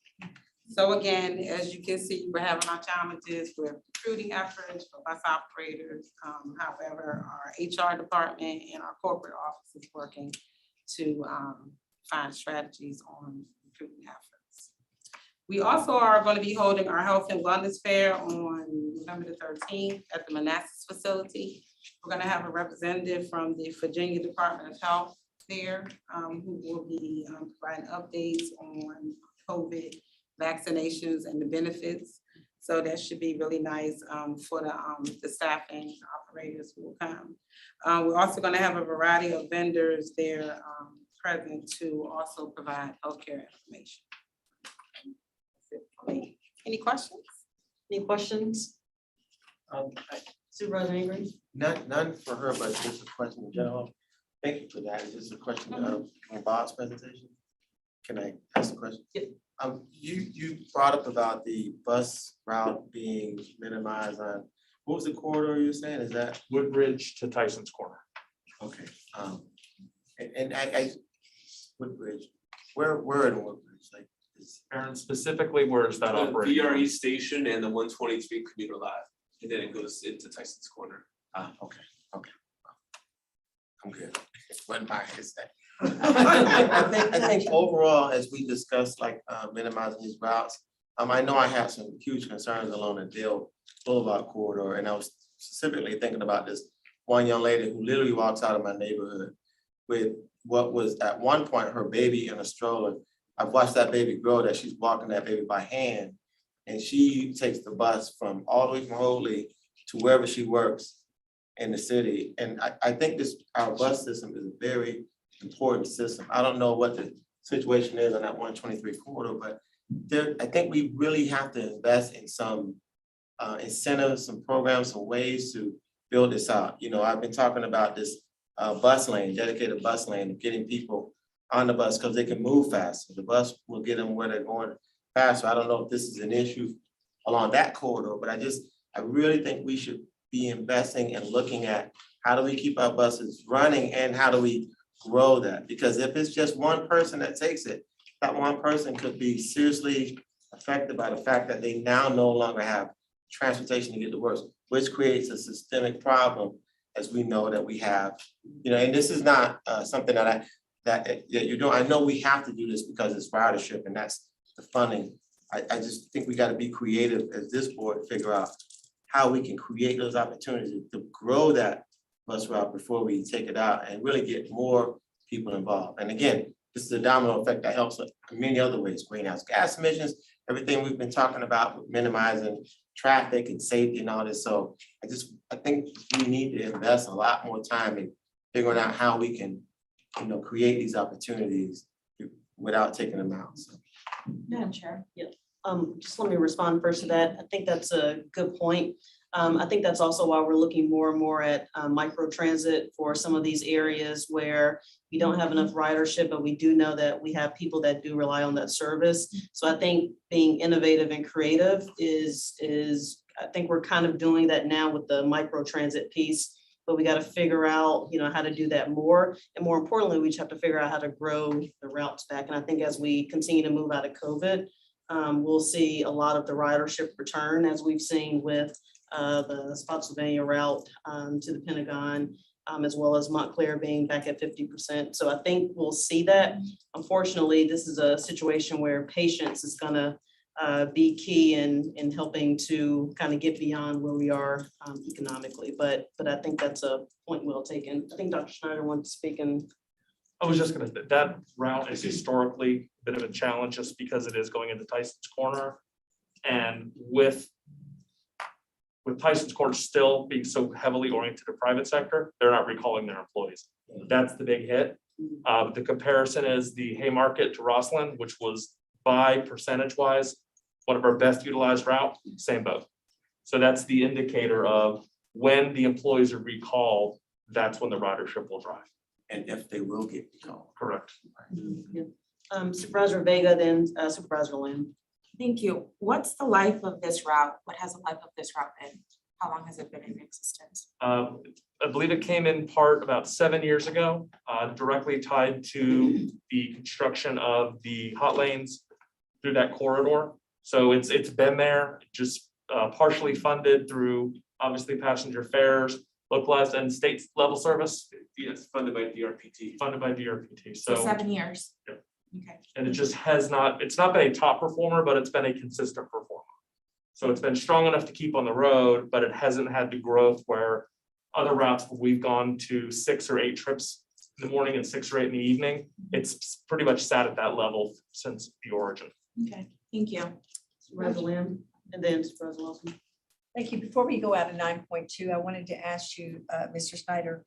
So again, as you can see, we're having our challenges with recruiting efforts for bus operators. However, our HR department and our corporate office is working to find strategies on recruiting efforts. We also are going to be holding our health and wellness fair on November the 13th at the Manassas facility. We're going to have a representative from the Virginia Department of Health there who will be providing updates on COVID vaccinations and the benefits. So that should be really nice for the staff and operators who will come. We're also going to have a variety of vendors there present to also provide healthcare information. That's it for me. Any questions? Any questions? Supervisor Angry? None for her, but just a question in general. Thank you for that. It's just a question of Bob's presentation. Can I ask a question? Yeah. You brought up about the bus route being minimized on, what was the corridor you were saying? Is that? Woodbridge to Tyson's Corner. Okay. And I Woodbridge, where in Woodbridge? Like is Aaron, specifically, where is that operating? The VRE station and the 123 commuter lot, and then it goes into Tyson's Corner. okay. I'm good. One by his day. I think overall, as we discussed, like minimizing these routes, I know I have some huge concerns along the Dale Boulevard corridor, and I was specifically thinking about this one young lady who literally walks out of my neighborhood with what was at one point her baby in a stroller. I've watched that baby grow, that she's walking that baby by hand, and she takes the bus from all the way from Holy to wherever she works in the city. And I think our bus system is a very important system. I don't know what the situation is on that 123 corridor, but I think we really have to invest in some incentives, some programs, some ways to build this out. You know, I've been talking about this bus lane, dedicated bus lane, of getting people on the bus because they can move faster. The bus will get them where they're going faster. I don't know if this is an issue along that corridor, but I really think we should be investing and looking at how do we keep our buses running and how do we grow that? Because if it's just one person that takes it, that one person could be seriously affected by the fact that they now no longer have transportation to get to work, which creates a systemic problem as we know that we have, and this is not something that you're doing. I know we have to do this because it's ridership and that's the funding. I just think we got to be creative as this board to figure out how we can create those opportunities to grow that bus route before we take it out and really get more people involved. And again, this is a domino effect that helps in many other ways, greenhouse gas emissions, everything we've been talking about with minimizing traffic and safety and all this. So I think we need to invest a lot more time in figuring out how we can, create these opportunities without taking them out. So. Madam Chair. Just let me respond first to that. I think that's a good point. I think that's also why we're looking more and more at micro transit for some of these areas where we don't have enough ridership, but we do know that we have people that do rely on that service. So I think being innovative and creative is I think we're kind of doing that now with the micro transit piece, but we got to figure out, how to do that more. And more importantly, we just have to figure out how to grow the routes back. And I think as we continue to move out of COVID, we'll see a lot of the ridership return, as we've seen with the Spotsylvania route to the Pentagon, as well as Montclair being back at 50%. So I think we'll see that. Unfortunately, this is a situation where patience is gonna be key in helping to kind of get beyond where we are economically. But I think that's a point well taken. I think Dr. Schneider wants to speak in. I was just that route is historically a bit of a challenge just because it is going into Tyson's Corner. And with Tyson's Corner still being so heavily oriented to private sector, they're not recalling their employees. That's the big hit. The comparison is the Haymarket to Rosslyn, which was by percentage wise, one of our best utilized route, same boat. So that's the indicator of when the employees are recalled, that's when the ridership will drive. And if they will get recalled. Correct. Supervisor Vega, then Supervisor Lamb. Thank you. What's the life of this route? What has the life of this route been? How long has it been in existence? I believe it came in part about 7 years ago, directly tied to the construction of the hot lanes through that corridor. So it's been there, just partially funded through obviously passenger fares, localized and state level service. Yes, funded by DRPT. Funded by DRPT. So So 7 years. Yep. Okay. and it just has not, it's not been a top performer, but it's been a consistent performer. So it's been strong enough to keep on the road, but it hasn't had the growth where other routes where we've gone to 6 or 8 trips in the morning and 6 or 8 in the evening. It's pretty much sat at that level since the origin. Okay, thank you. Supervisor Lamb, and then Supervisor Wilson. Thank you. Before we go out of 9.2, I wanted to ask you, Mr. Snyder,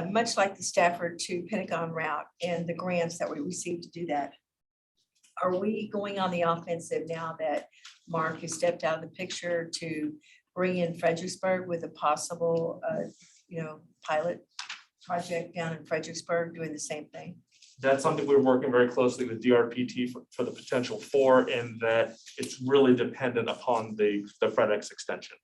much like the Stafford to Pentagon route and the grants that we received to do that, are we going on the offensive now that Mark has stepped out of the picture to bring in Fredericksburg with a possible, pilot project down in Fredericksburg doing the same thing? That's something we're working very closely with DRPT for the potential for, and that it's really dependent upon the FedEx extension.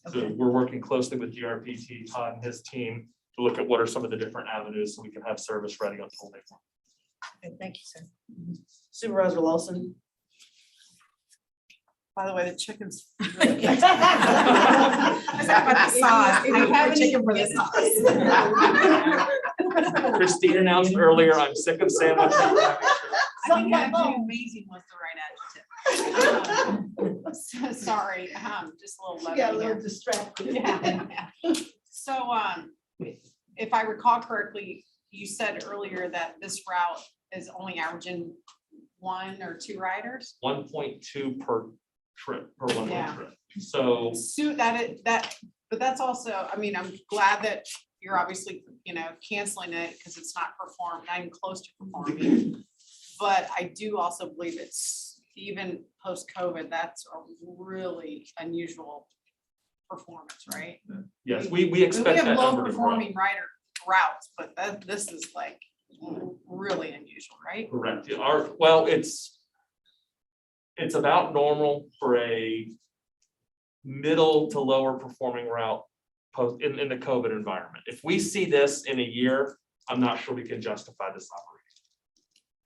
So Okay. we're working closely with DRPT, Todd and his team, to look at what are some of the different avenues so we can have service ready on full day. Okay, thank you, sir. Supervisor Lawson. By the way, the chicken's. I was talking about the sauce. If you have any chicken for the sauce. Christine announced earlier, I'm sick of sandwiches. I think actually amazing was the right adjective. Sorry, just a little levity here. distracted. Yeah. So, if I recall correctly, you said earlier that this route is only averaging 1 or 2 riders? 1.2 per trip, per one way Yeah. trip. So But that's also, I mean, I'm glad that you're obviously, canceling it because it's not even close to performing. But I do also believe it's even post-COVID, that's a really unusual performance, right? yes, we We expect have that low number to grow. performing rider routes, but this is like really unusual, right? Correct. It's about normal for a middle to lower performing route in the COVID environment. If we see this in a year, I'm not sure we can justify this operation.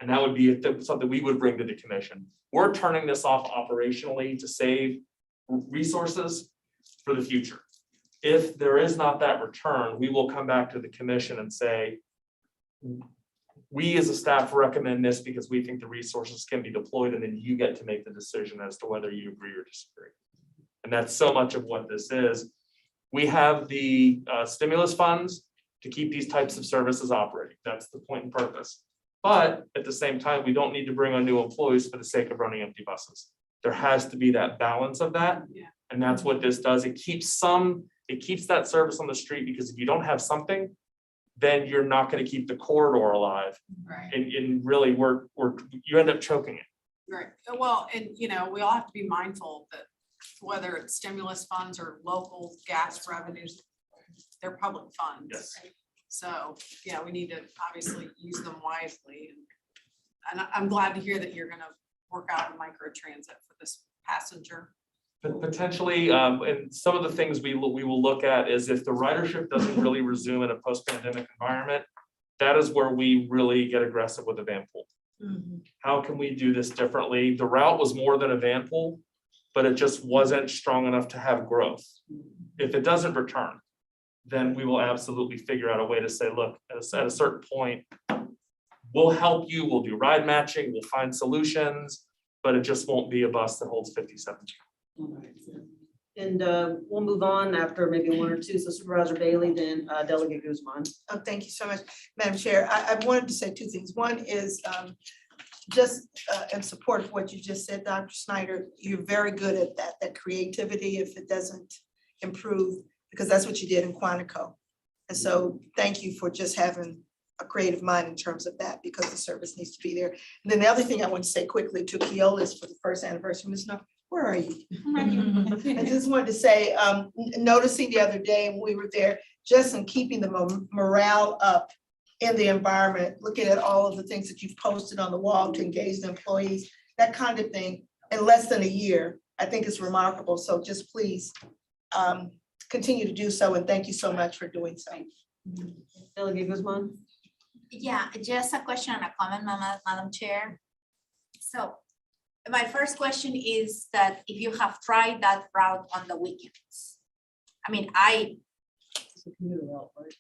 And that would be something we would bring to the commission. We're turning this off operationally to save resources for the future. If there is not that return, we will come back to the commission and say, we as a staff recommend this because we think the resources can be deployed, and then you get to make the decision as to whether you agree or disagree. And that's so much of what this is. We have the stimulus funds to keep these types of services operating. That's the point and purpose. But at the same time, we don't need to bring on new employees for the sake of running empty buses. There has to be that balance of that. Yeah. And that's what this does. It keeps that service on the street, because if you don't have something, then you're not going to keep the corridor alive. Right. And really you end up choking it. Right, well, and you know, we all have to be mindful that whether it's stimulus funds or local gas revenues, they're public funds. Yes. Right? So, yeah, we need to obviously use them wisely. And I'm glad to hear that you're gonna work out a micro transit for this passenger. But potentially, and some of the things we will look at is if the ridership doesn't really resume in a post-pandemic environment, that is where we really get aggressive with a van pool. How can we do this differently? The route was more than a van pool, but it just wasn't strong enough to have growth. If it doesn't return, then we will absolutely figure out a way to say, look, at a certain point, we'll help you, we'll do ride matching, we'll find solutions, but it just won't be a bus that holds 57. And we'll move on after maybe one or two. So Supervisor Bailey, then Delegate Guzman. Oh, thank you so much, Madam Chair. I wanted to say two things. One is just in support of what you just said, Dr. Snyder. You're very good at that creativity if it doesn't improve, because that's what you did in Quantico. And so thank you for just having a creative mind in terms of that, because the service needs to be there. And then the other thing I want to say quickly to Keola's for the first anniversary, Ms. Snow, where are you? I just wanted to say, noticing the other day when we were there, just in keeping the morale up in the environment, looking at all of the things that you've posted on the wall to engage the employees, that kind of thing, in less than a year, I think is remarkable. So just please continue to do so, and thank you so much for doing so. Delegate Guzman. Yeah, just a question and a comment, Madam Chair. So my first question is that if you have tried that route on the weekends. I mean, It's a commuter route, right?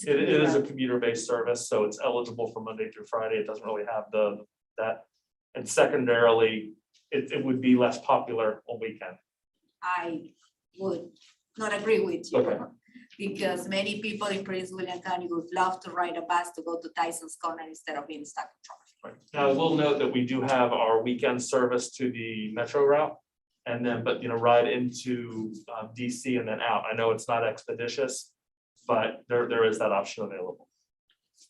It is a commuter-based service, so it's eligible for Monday through Friday. It doesn't really have that. And secondarily, it would be less popular on weekend. I would not agree with you. Okay. Because many people in Prince William County would love to ride a bus to go to Tyson's Corner instead of being stuck in traffic. Right. Now, I will note that we do have our weekend service to the metro route, and then, but ride into DC and then out. I know it's not expeditious, but there is that option available.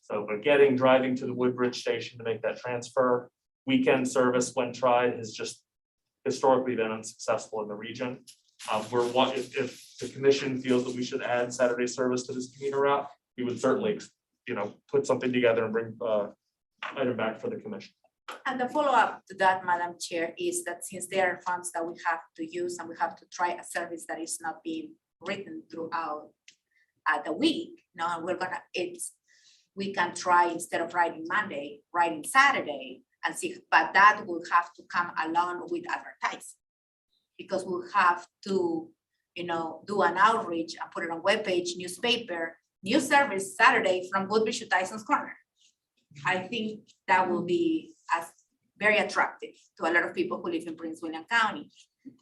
So, but driving to the Woodbridge station to make that transfer, weekend service when tried has just historically been unsuccessful in the region. If the commission feels that we should add Saturday service to this commuter route, we would certainly, put something together and bring item back for the commission. And the follow-up to that, Madam Chair, is that since there are funds that we have to use and we have to try a service that is not being written throughout the week, and we can try, instead of riding Monday, riding Saturday and see, but that will have to come along with advertising. Because we'll have to, do an outreach and put it on webpage, newspaper, new service Saturday from Woodbridge to Tyson's Corner. I think that will be very attractive to a lot of people who live in Prince William County.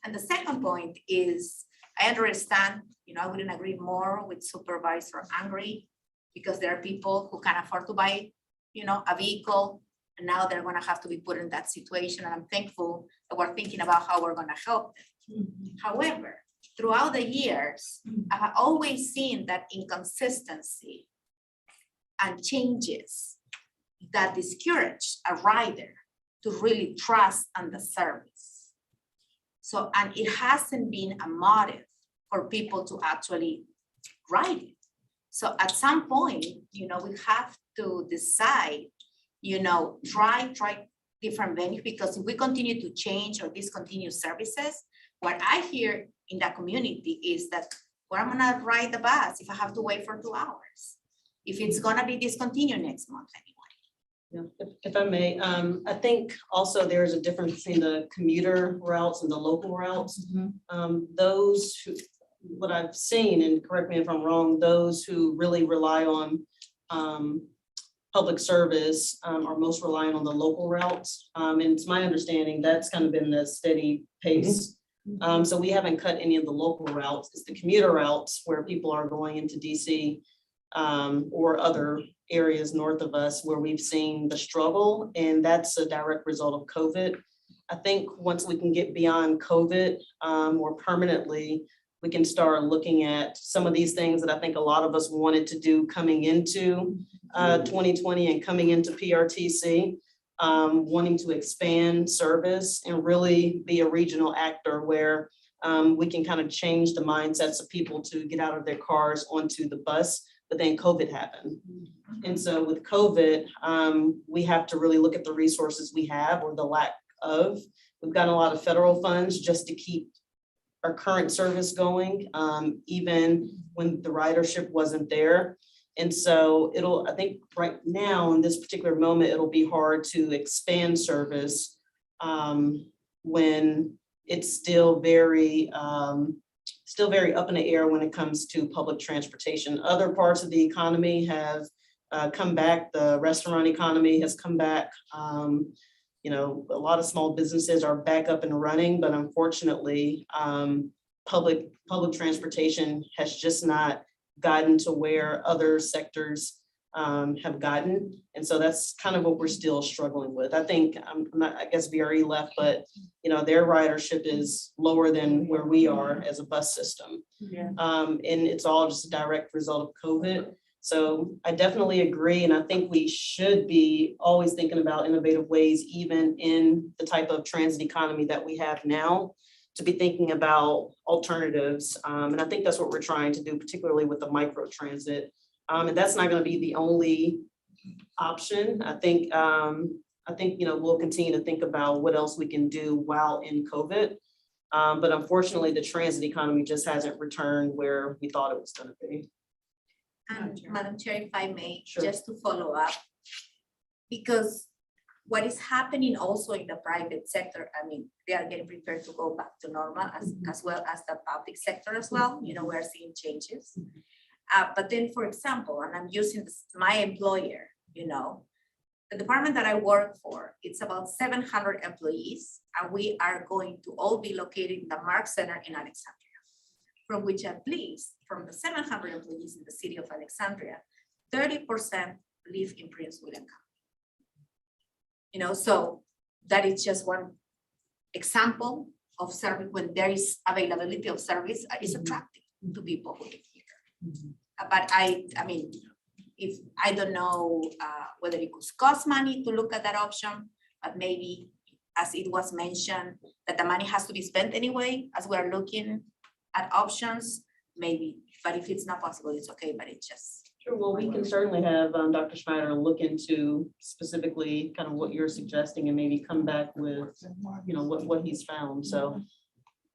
And the second point is, I understand, I wouldn't agree more with Supervisor Angry, because there are people who can afford to buy, a vehicle, and now they're gonna have to be put in that situation. And I'm thankful that we're thinking about how we're gonna help them. However, throughout the years, I've always seen that inconsistency and changes that discourage a rider to really trust on the service. So, and it hasn't been a motive for people to actually ride it. So at some point, we have to decide, try different venues, because if we continue to change or discontinue services, what I hear in the community is that, well, I'm gonna ride the bus if I have to wait for 2 hours, if it's gonna be discontinued next month anyway. Yeah, if I may, I think also there is a difference between the commuter routes and the local routes. what I've seen, and correct me if I'm wrong, those who really rely on public service are most reliant on the local routes. And it's my understanding that's kind of been a steady pace. So we haven't cut any of the local routes. It's the commuter routes where people are going into DC or other areas north of us where we've seen the struggle, and that's a direct result of COVID. I think once we can get beyond COVID more permanently, we can start looking at some of these things that I think a lot of us wanted to do coming into 2020 and coming into PRTC, wanting to expand service and really be a regional actor where we can kind of change the mindsets of people to get out of their cars onto the bus. But then COVID happened. And so with COVID, we have to really look at the resources we have or the lack of. We've gotten a lot of federal funds just to keep our current service going, even when the ridership wasn't there. And so I think right now in this particular moment, it'll be hard to expand service when it's still very up in the air when it comes to public transportation. Other parts of the economy have come back. The restaurant economy has come back. A lot of small businesses are back up and running, but unfortunately, public transportation has just not gotten to where other sectors have gotten. And so that's kind of what we're still struggling with. I think, I guess VRE left, but their ridership is lower than where we are as a bus system. Yeah. And it's all just a direct result of COVID. So I definitely agree. And I think we should be always thinking about innovative ways, even in the type of transit economy that we have now, to be thinking about alternatives. And I think that's what we're trying to do, particularly with the micro transit. And that's not going to be the only option. I think we'll continue to think about what else we can do while in COVID. But unfortunately, the transit economy just hasn't returned where we thought it was going to be. And Madam Chair, if I may, Sure. just to follow up, because what is happening also in the private sector, I mean, they are getting prepared to go back to normal as well as the public sector as well. We're seeing changes. But then, for example, and I'm using my employer, the department that I work for, it's about 700 employees, and we are going to all be located in the Mark Center in Alexandria, from which at least from the 700 employees in the city of Alexandria, 30% live in Prince William County. So that is just one example of service when there is availability of service is attractive to people who live here. But I mean, if I don't know whether it could cost money to look at that option, but maybe as it was mentioned, that the money has to be spent anyway, as we're looking at options, maybe, but if it's not possible, it's okay, but it just. Sure, well, we can certainly have Dr. Schneider look into specifically kind of what you're suggesting and maybe come back with, what he's found, so.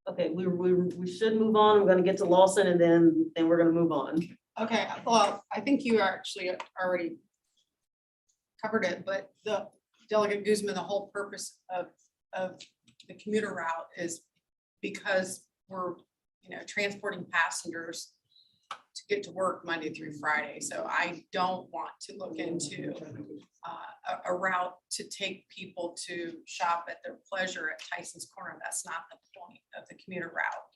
Okay, we should move on. We're gonna get to Lawson and then we're gonna move on. Okay, well, I think you actually already covered it, but the Delegate Guzman, the whole purpose of the commuter route is because we're, transporting passengers to get to work Monday through Friday. So I don't want to look into a route to take people to shop at their pleasure at Tyson's Corner. That's not the point of the commuter route,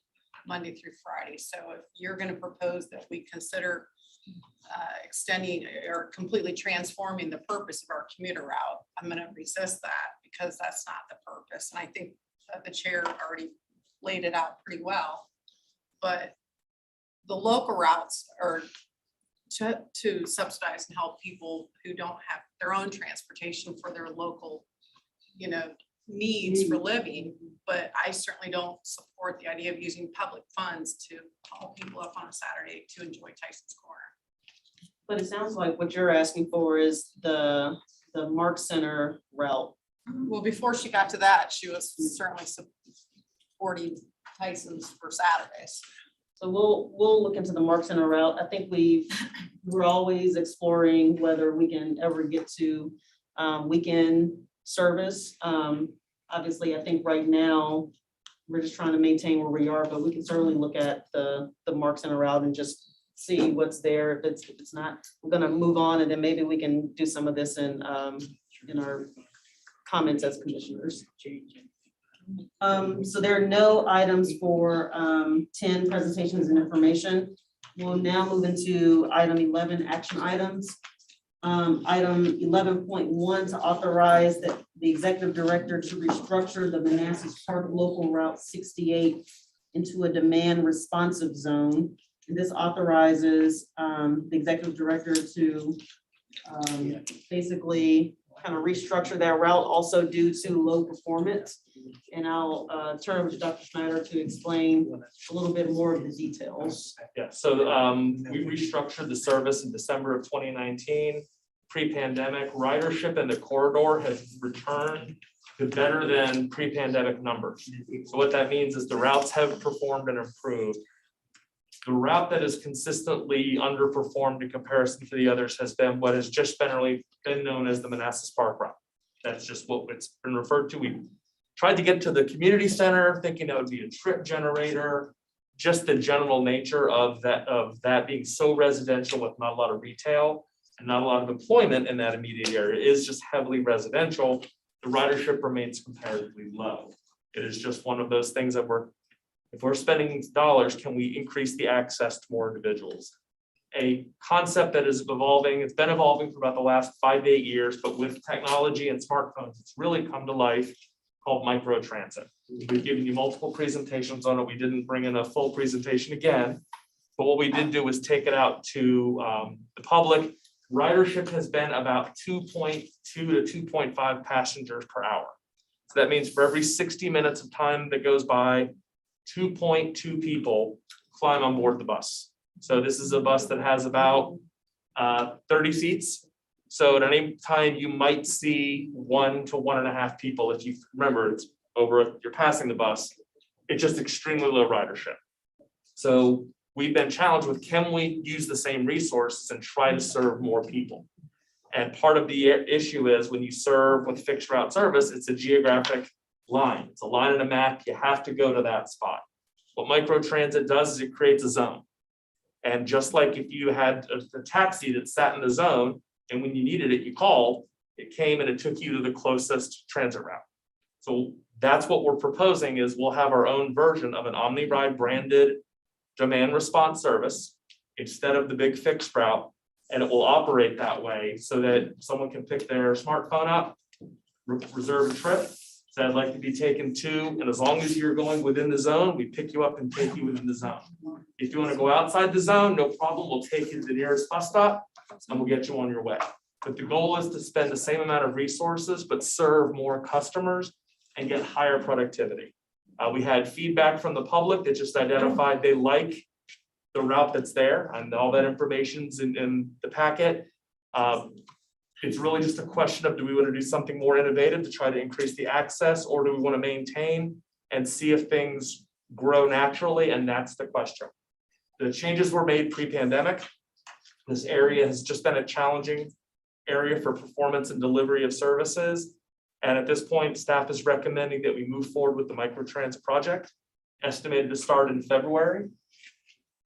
Monday through Friday. So if you're going to propose that we consider extending or completely transforming the purpose of our commuter route, I'm going to resist that because that's not the purpose. And I think that the chair already laid it out pretty well. But the local routes are to subsidize and help people who don't have their own transportation for their local, needs for living. But I certainly don't support the idea of using public funds to haul people up on a Saturday to enjoy Tyson's Corner. But it sounds like what you're asking for is the Mark Center route. Well, before she got to that, she was certainly supporting Tyson's for Saturdays. So we'll look into the Mark Center route. I think we're always exploring whether we can ever get to weekend service. Obviously, I think right now we're just trying to maintain where we are, but we can certainly look at the marks in a route and just see what's there. If it's not, we're gonna move on, and then maybe we can do some of this in our comments as commissioners. So there are no items for 10 presentations and information. We'll now move into item 11, action items. Item 11.1 to authorize that the executive director to restructure the Manassas Park Local Route 68 into a demand responsive zone. And this authorizes the executive director to basically kind of restructure that route, also due to low performance. And I'll turn over to Dr. Schneider to explain a little bit more of the details. Yeah, so we restructured the service in December of 2019. Pre-pandemic, ridership in the corridor has returned to better than pre-pandemic numbers. So what that means is the routes have performed and improved. The route that has consistently underperformed in comparison to the others has been what has just generally been known as the Manassas Park route. That's just what it's been referred to. We tried to get to the community center, thinking that would be a trip generator. Just the general nature of that being so residential with not a lot of retail and not a lot of employment in that immediate area is just heavily residential. The ridership remains comparatively low. It is just one of those things that if we're spending dollars, can we increase the access to more individuals? A concept that is evolving, it's been evolving for about the last 5 to 8 years, but with technology and smartphones, it's really come to life, called microtransit. We've given you multiple presentations on it. We didn't bring in a full presentation again, but what we did do was take it out to the public. Ridership has been about 2.2 to 2.5 passengers per hour. So that means for every 60 minutes of time that goes by, 2.2 people climb on board the bus. So this is a bus that has about 30 seats. So at any time you might see 1 to 1.5 people. If you remember, it's over, you're passing the bus. It's just extremely low ridership. So we've been challenged with, can we use the same resources and try to serve more people? And part of the issue is when you serve with fixed route service, it's a geographic line. It's a line in a map. You have to go to that spot. What microtransit does is it creates a zone. And just like if you had a taxi that sat in the zone, and when you needed it, you called, it came and it took you to the closest transit route. So that's what we're proposing is we'll have our own version of an OmniRide branded demand response service instead of the big fixed route. And it will operate that way so that someone can pick their smartphone up, reserve a trip, say I'd like to be taken to, and as long as you're going within the zone, we pick you up and take you within the zone. If you want to go outside the zone, no problem, we'll take you to the nearest bus stop and we'll get you on your way. But the goal is to spend the same amount of resources, but serve more customers and get higher productivity. We had feedback from the public that just identified they like the route that's there, and all that information's in the packet. It's really just a question of, do we want to do something more innovative to try to increase the access, or do we want to maintain and see if things grow naturally? And that's the question. The changes were made pre-pandemic. This area has just been a challenging area for performance and delivery of services. And at this point, staff is recommending that we move forward with the microtransit project, estimated to start in February.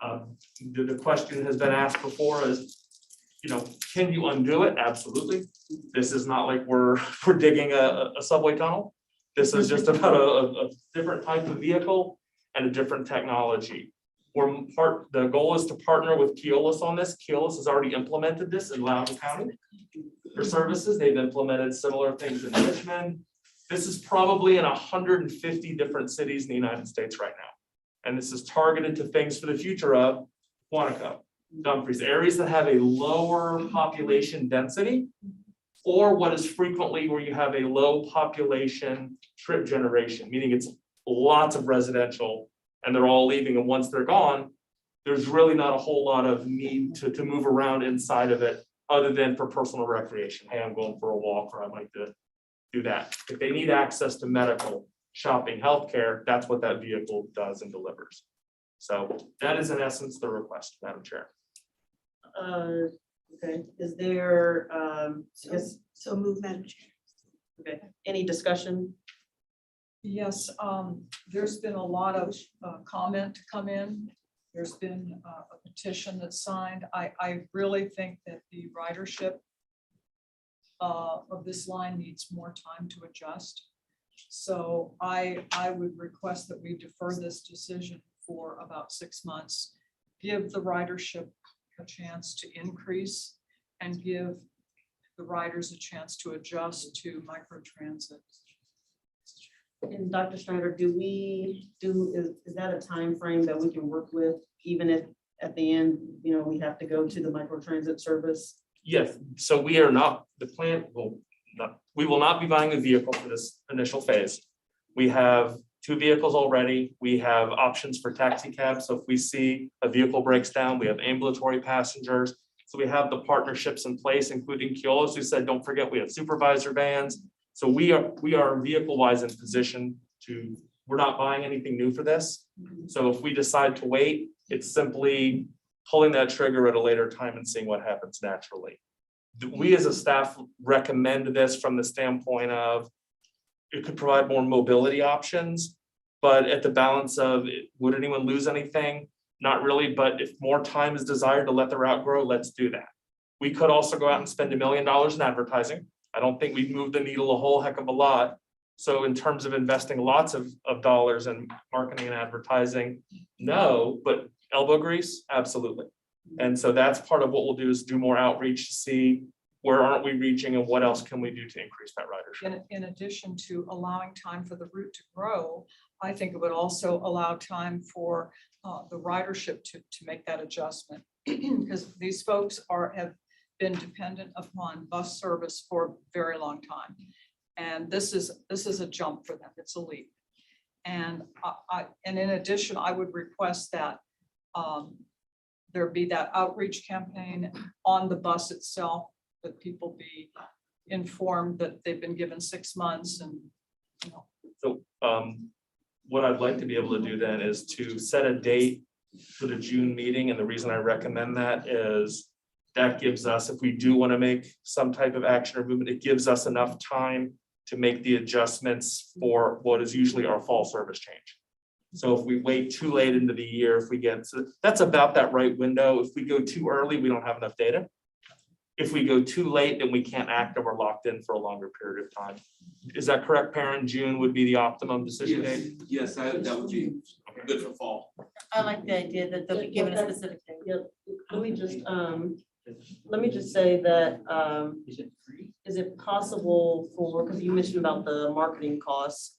The question has been asked before is, can you undo it? Absolutely. This is not like we're digging a subway tunnel. This is just about a different type of vehicle and a different technology. The goal is to partner with Keolis on this. Keolis has already implemented this in Loudoun County for services. They've implemented similar things in Richmond. This is probably in 150 different cities in the United States right now. And this is targeted to things for the future of Quantico, Dumfries, areas that have a lower population density, or what is frequently where you have a low population trip generation, meaning it's lots of residential and they're all leaving, and once they're gone, there's really not a whole lot of need to move around inside of it other than for personal recreation. Hey, I'm going for a walk, or I'd like to do that. If they need access to medical, shopping, healthcare, that's what that vehicle does and delivers. So that is in essence the request, Madam Chair. Okay, is there, So move, Madam Chair. okay, any discussion? Yes, there's been a lot of comment to come in. There's been a petition that's signed. I really think that the ridership of this line needs more time to adjust. So I would request that we defer this decision for about 6 months, give the ridership a chance to increase and give the riders a chance to adjust to microtransit. And Dr. Schneider, is that a time frame that we can work with, even if at the end, we have to go to the microtransit service? Yes, so we are not, the plant we will not be buying a vehicle for this initial phase. We have 2 vehicles already. We have options for taxi cabs. So if we see a vehicle breaks down, we have ambulatory passengers. So we have the partnerships in place, including Keolis, who said, don't forget, we have supervisor vans. So we are vehicle-wise in position to, we're not buying anything new for this. So if we decide to wait, it's simply pulling that trigger at a later time and seeing what happens naturally. We as a staff recommend this from the standpoint of it could provide more mobility options, but at the balance of, would anyone lose anything? Not really, but if more time is desired to let the route grow, let's do that. We could also go out and spend $1 million in advertising. I don't think we've moved the needle a whole heck of a lot. So in terms of investing lots of dollars in marketing and advertising, no, but elbow grease, absolutely. And so that's part of what we'll do, is do more outreach to see where aren't we reaching and what else can we do to increase that ridership. In addition to allowing time for the route to grow, I think it would also allow time for the ridership to make that adjustment. Because these folks have been dependent upon bus service for a very long time. And this is a jump for them, it's a leap. And in addition, I would request that there be that outreach campaign on the bus itself, that people be informed that they've been given 6 months and, So what I'd like to be able to do then is to set a date for the June meeting. And the reason I recommend that is that gives us, if we do want to make some type of action or movement, it gives us enough time to make the adjustments for what is usually our fall service change. So if we wait too late into the year, if we get, so that's about that right window. If we go too early, we don't have enough data. If we go too late, then we can't act and we're locked in for a longer period of time. Is that correct, Perrin? June would be the optimum decision date? Yes, that would be good for fall. I like the idea that they'll be given a specific date. Yeah, let me just say that, is it possible for, because you mentioned about the marketing costs,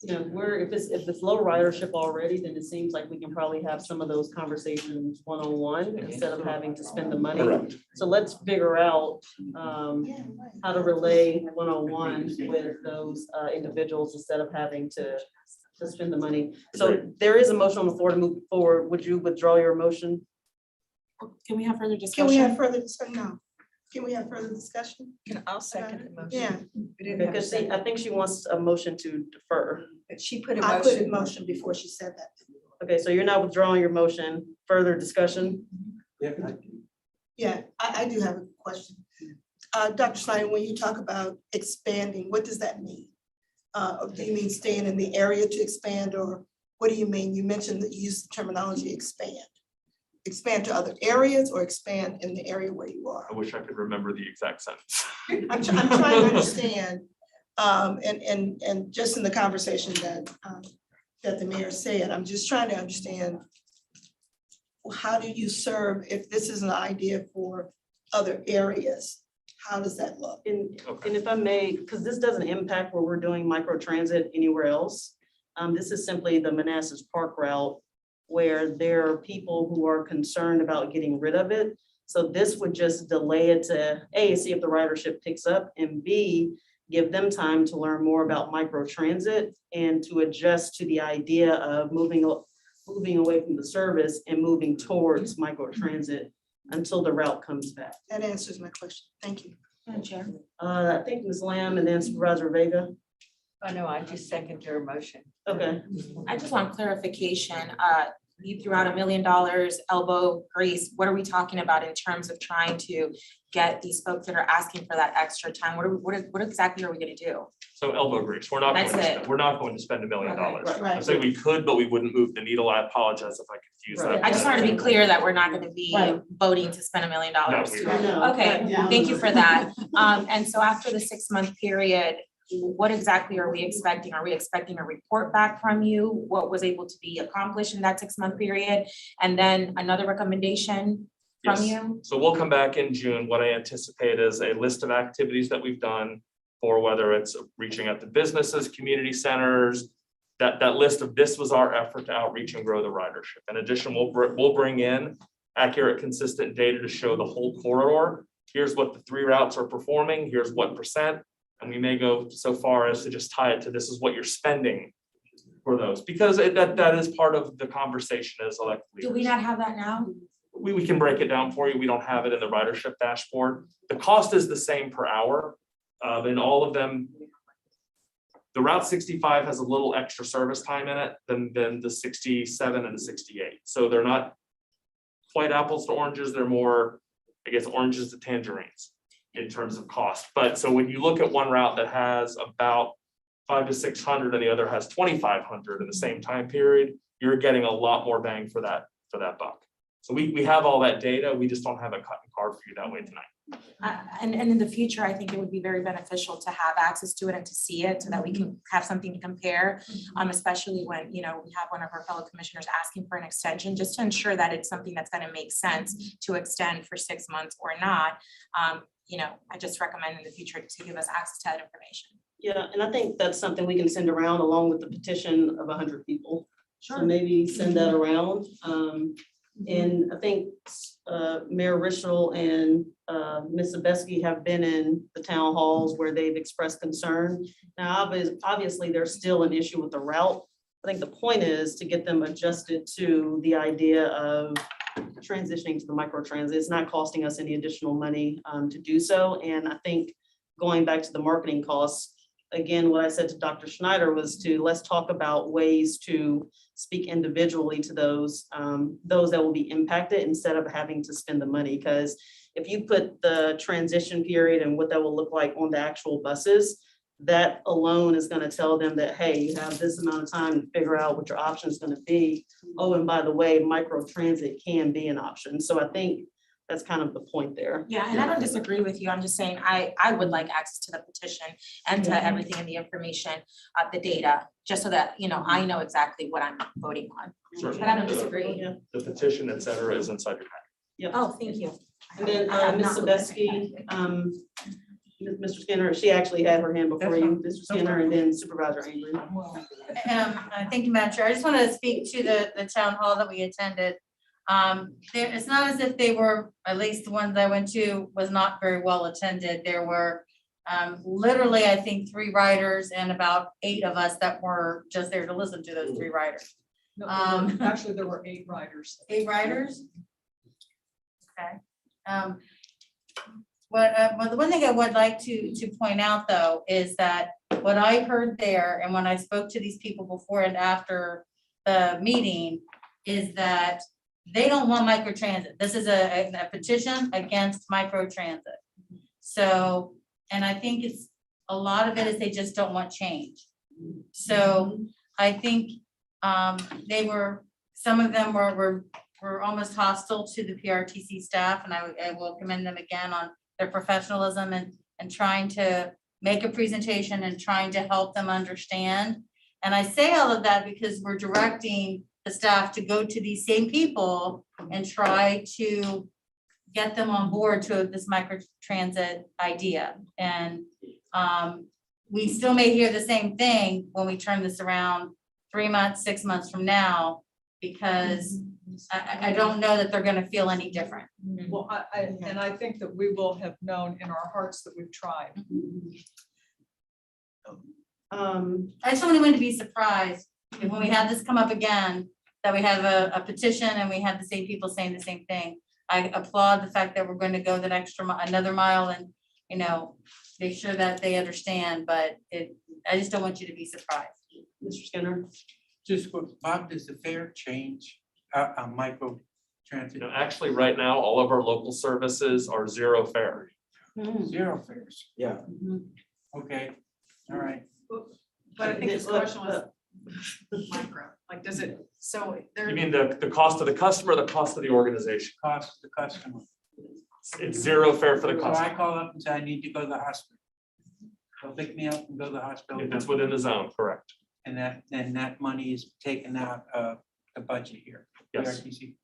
if it's low ridership already, then it seems like we can probably have some of those conversations one-on-one instead of having to spend the money. Correct. So let's figure out how to relay one-on-one with those individuals instead of having to spend the money. So there is a motion on the floor to move forward. Would you withdraw your motion? Can we have further discussion? Can we have further discussion? No. Can we have further discussion? I'll second the motion. Yeah, We didn't have a Because second. I think she wants a motion to defer. But she put a I put in motion. motion before she said that. Okay, so you're not withdrawing your motion. Further discussion? Yeah, I do have a question. Dr. Snyder, when you talk about expanding, what does that mean? Do you mean staying in the area to expand, or what do you mean? You mentioned that you use the terminology expand. Expand to other areas or expand in the area where you are? I wish I could remember the exact sentence. I'm trying to understand, and just in the conversation that the mayor said, I'm just trying to understand, how do you serve, if this is an idea for other areas, how does that look? And if I may, because this doesn't impact where we're doing microtransit anywhere else. This is simply the Manassas Park route where there are people who are concerned about getting rid of it. So this would just delay it to A, see if the ridership picks up, and B, give them time to learn more about microtransit and to adjust to the idea of moving away from the service and moving towards microtransit until the route comes back. That answers my question. Thank you. Madam Chair. I think Ms. Lamb and then Supervisor Vega. Oh, no, I just second your motion. Okay. I just want clarification. you threw out $1 million, elbow grease. What are we talking about in terms of trying to get these folks that are asking for that extra time? What exactly are we gonna do? So elbow grease, we're not going That's to, it. we're not going to spend $1 million. Right. I'm saying we could, but we wouldn't move the needle. I apologize if I confused Right. that. I just wanted to be clear that we're not gonna be Right. voting to spend $1 million. No, we won't. No. Okay, Yeah. thank you for that. And so after the 6-month period, what exactly are we expecting? Are we expecting a report back from you? What was able to be accomplished in that 6-month period? And then another recommendation from Yes. you? So we'll come back in June. What I anticipate is a list of activities that we've done for whether it's reaching out to businesses, community centers. That list of this was our effort to outreach and grow the ridership. In addition, we'll bring in accurate, consistent data to show the whole corridor. Here's what the 3 routes are performing. Here's what %. And we may go so far as to just tie it to this is what you're spending for those, because that is part of the conversation as elected leaders. Do we not have that now? We can break it down for you. We don't have it in the ridership dashboard. The cost is the same per hour. In all of them, the Route 65 has a little extra service time in it than the 67 and the 68. So they're not quite apples to oranges. They're more, I guess, oranges to tangerines in terms of cost. But so when you look at one route that has about 500 to 600 and the other has 2,500 in the same time period, you're getting a lot more bang for that buck. So we have all that data. We just don't have a cut and card for you that way tonight. And in the future, I think it would be very beneficial to have access to it and to see it so that we can have something to compare. Especially when, we have one of our fellow commissioners asking for an extension, just to ensure that it's something that's gonna make sense to extend for 6 months or not. I just recommend in the future to give us access to that information. Yeah, and I think that's something we can send around along with the petition of 100 people. So maybe send that around. And I think Mayor Richel and Ms. Zabeski have been in the town halls where they've expressed concern. Now, obviously, there's still an issue with the route. I think the point is to get them adjusted to the idea of transitioning to the microtransit. It's not costing us any additional money to do so. And I think going back to the marketing costs, again, what I said to Dr. Schneider was let's talk about ways to speak individually to those that will be impacted instead of having to spend the money. Because if you put the transition period and what that will look like on the actual buses, that alone is going to tell them that, hey, you have this amount of time to figure out what your option is going to be. Oh, and by the way, microtransit can be an option. So I think that's kind of the point there. Yeah, and I don't disagree with you. I'm just saying I would like access to the petition and to everything in the information, the data, just so that, I know exactly what I'm voting on. Sure. But I don't disagree. Yeah. The petition, et cetera, is inside your packet. Yeah. Oh, thank you. And then I have Ms. not looked at it. Zabeski, Mr. Skinner, she actually had her hand before you, Mr. Skinner, and then Supervisor Angry. Thank you, Madam Chair. I just want to speak to the town hall that we attended. It's not as if they were, at least the ones I went to, was not very well attended. There were literally, I think, 3 riders and about 8 of us that were just there to listen to those 3 riders. No, actually, there were 8 riders. 8 riders? Okay. But the one thing I would like to point out, though, is that what I heard there, and when I spoke to these people before and after the meeting, is that they don't want microtransit. This is a petition against microtransit. So, and I think it's, a lot of it is they just don't want change. So I think some of them were almost hostile to the PRTC staff, and I will commend them again on their professionalism and trying to make a presentation and trying to help them understand. And I say all of that because we're directing the staff to go to these same people and try to get them on board to this microtransit idea. And we still may hear the same thing when we turn this around 3 months, 6 months from now, because I don't know that they're gonna feel any different. Well, I think that we will have known in our hearts that we've tried. I just don't want anyone to be surprised if when we have this come up again, that we have a petition and we have the same people saying the same thing. I applaud the fact that we're going to go that another mile and, make sure that they understand, but I just don't want you to be surprised. Mr. Skinner? Just what, Bob, does the fare change micro transit, Actually, right now, all of our local services are zero fare. zero fares. Yeah. Okay, all right. But I think This- this question was micro, like, does it, so there. You mean the cost of the customer, the cost of the organization? Cost to the customer. It's zero fare for the So I customer, call up and say, I need to go to the hospital. They'll pick me up and go to the hospital. if it's within the zone, correct? And that money is taken out of the budget here. Yes. PRTC.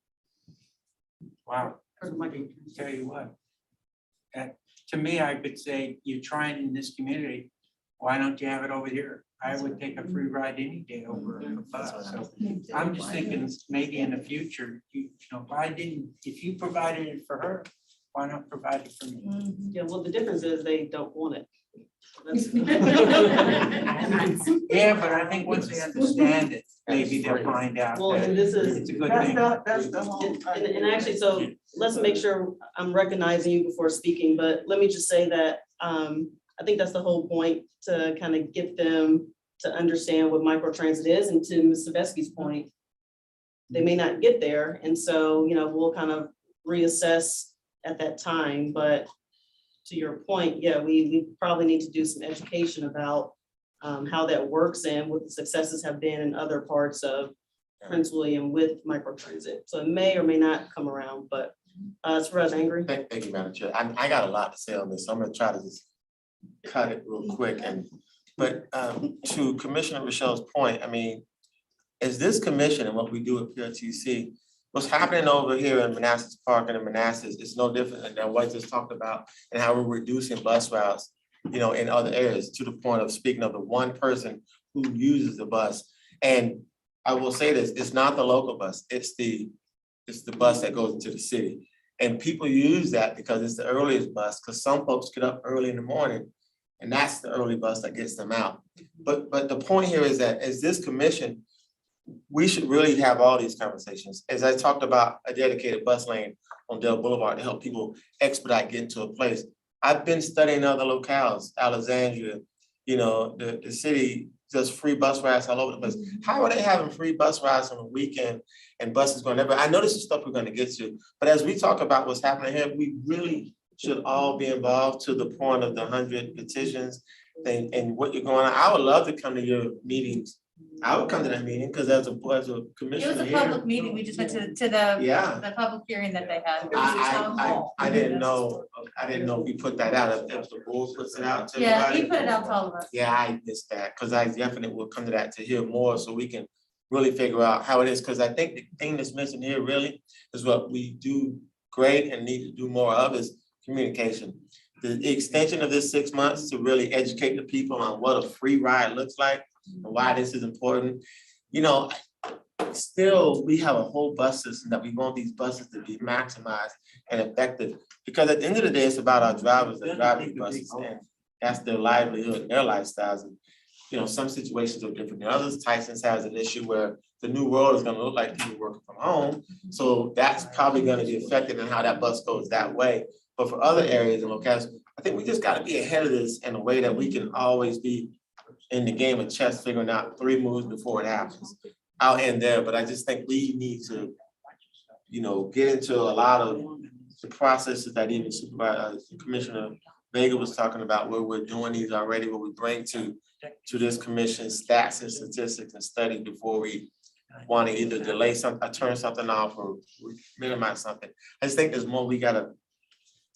Wow, tell you what. To me, I could say, you're trying in this community, why don't you have it over here? I would take a free ride any day over a bus. So I'm just thinking maybe in the future, you know, why didn't, if you provided it for her, why not provide it for me? Yeah, well, the difference is they don't want it. That's- Yeah, but I think once they understand it, maybe they'll find out Well, that and this is, it's a good That's thing. the whole. and actually, so let's make sure I'm recognizing you before speaking, but let me just say that, I think that's the whole point, to kind of get them to understand what microtransit is, and to Ms. Savesky's point, they may not get there, and so, we'll kind of reassess at that time, but to your point, yeah, we probably need to do some education about how that works and what the successes have been in other parts of Prince William with microtransit. So it may or may not come around, but Supervisor Angry. Thank you, Madam Chair. I got a lot to say on this, so I'm gonna try to just cut it real quick but to Commissioner Michelle's point, I mean, as this commission and what we do at PRTC, what's happening over here in Manassas Park and in Manassas is no different than what I just talked about and how we're reducing bus routes, in other areas, to the point of speaking of the one person who uses the bus. And I will say this, it's not the local bus, it's the bus that goes into the city. And people use that because it's the earliest bus, because some folks get up early in the morning, and that's the early bus that gets them out. But the point here is that as this commission, we should really have all these conversations. As I talked about a dedicated bus lane on Dell Boulevard to help people expedite getting to a place. I've been studying other locales, Alexandria, the city, just free bus rides all over the place. How are they having free bus rides on the weekend and buses going everywhere? I know this is stuff we're gonna get to, but as we talk about what's happening here, we really should all be involved to the point of the 100 petitions and what you're going on. I would love to come to your meetings. I would come to that meeting because as a It was commissioner a here. public meeting, we just went to the, Yeah. the public hearing that they had. It was a town hall. I didn't know if we put that out, if the board puts it out to Yeah, everybody. he put it out to all of us. Yeah, I missed that, because I definitely will come to that to hear more, so we can really figure out how it is, because I think the thing that's missing here really is what we do great and need to do more of is communication. The extension of this 6 months to really educate the people on what a free ride looks like and why this is important. Still, we have a whole bus system that we want these buses to be maximized and effective. Because at the end of the day, it's about our drivers that drive these buses, and that's their livelihood and their lifestyles. And some situations are different than others. Tyson's has an issue where the new world is gonna look like people working from home. So that's probably gonna be affected in how that bus goes that way. But for other areas and locales, I think we just gotta be ahead of this in a way that we can always be in the game of chess, figuring out 3 moves before it happens. I'll end there, but I just think we need to, get into a lot of the processes that even Commissioner Vega was talking about, where we're doing these already, where we bring to this commission stats and statistics and study before we want to either delay turn something off or minimize something. I just think there's more we gotta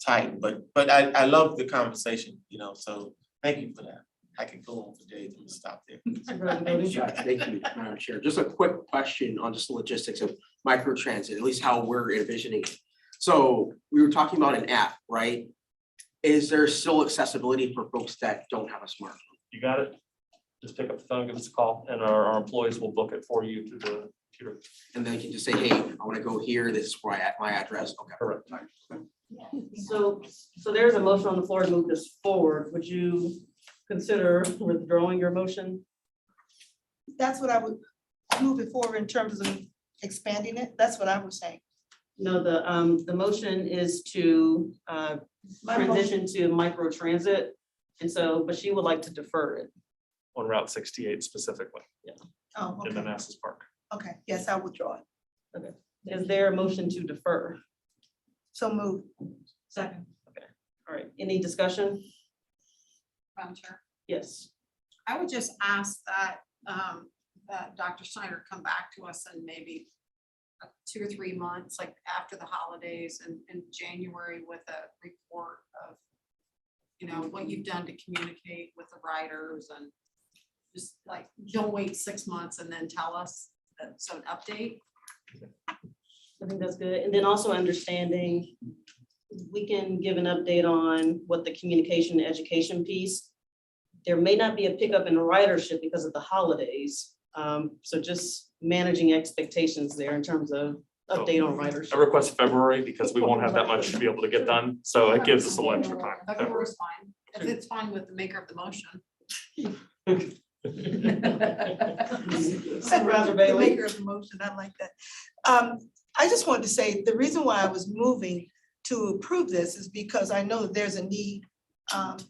tighten, but I love the conversation, so thank you for that. I can go on for days and stop there. Thank you, Madam Chair. Just a quick question on just the logistics of microtransit, at least how we're envisioning it. So we were talking about an app, right? Is there still accessibility for folks that don't have a smartphone? You got it? Just pick up the phone, give us a call, and our employees will book it for you through the computer. And they can just say, hey, I want to go here, this is where my address, okay. Correct. So there's a motion on the floor to move this forward. Would you consider withdrawing your motion? That's what I would move it forward in terms of expanding it. That's what I was saying. No, the motion is to transition to microtransit. And so, but she would like to defer it. On Route 68 specifically Oh, in okay, Manassas Park. okay. Yes, I withdraw it. Is there a motion to defer? So move. Second. Okay, all right, any discussion? Madam Chair. Yes. I would just ask that, that Dr. Snyder come back to us in maybe 2 or 3 months, like after the holidays and in January with a report of, you know, what you've done to communicate with the writers and just like, don't wait 6 months and then tell us, so an update. I think that's good. And then also understanding, we can give an update on what the communication and education piece. There may not be a pickup in ridership because of the holidays. So just managing expectations there in terms of update on I ridership. request February because we won't have that much to be able to get done, so it gives us a little extra time. February's fine, if it's fine with the maker of the motion. Supervisor The Bailey. maker of the motion, I like that. I just wanted to say, the reason why I was moving to approve this is because I know that there's a need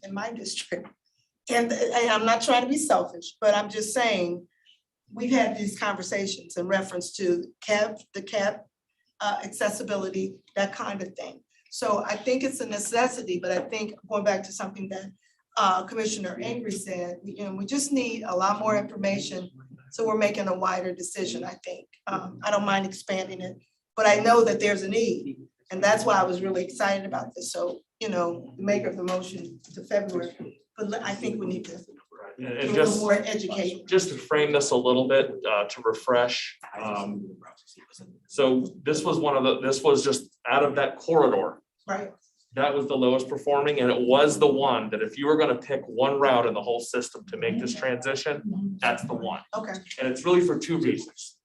in my district. And I'm not trying to be selfish, but I'm just saying, we've had these conversations in reference to the cab accessibility, that kind of thing. So I think it's a necessity, but I think going back to something that Commissioner Angry said, we just need a lot more information. So we're making a wider decision, I think. I don't mind expanding it, but I know that there's a need. And that's why I was really excited about this. So, the maker of the motion to February, but I think we need to And a little just, more education. just to frame this a little bit, to refresh. So this was just out of that corridor. Right. That was the lowest performing, and it was the one that if you were gonna pick one route in the whole system to make this transition, that's the one. Okay. And it's really for 2 reasons.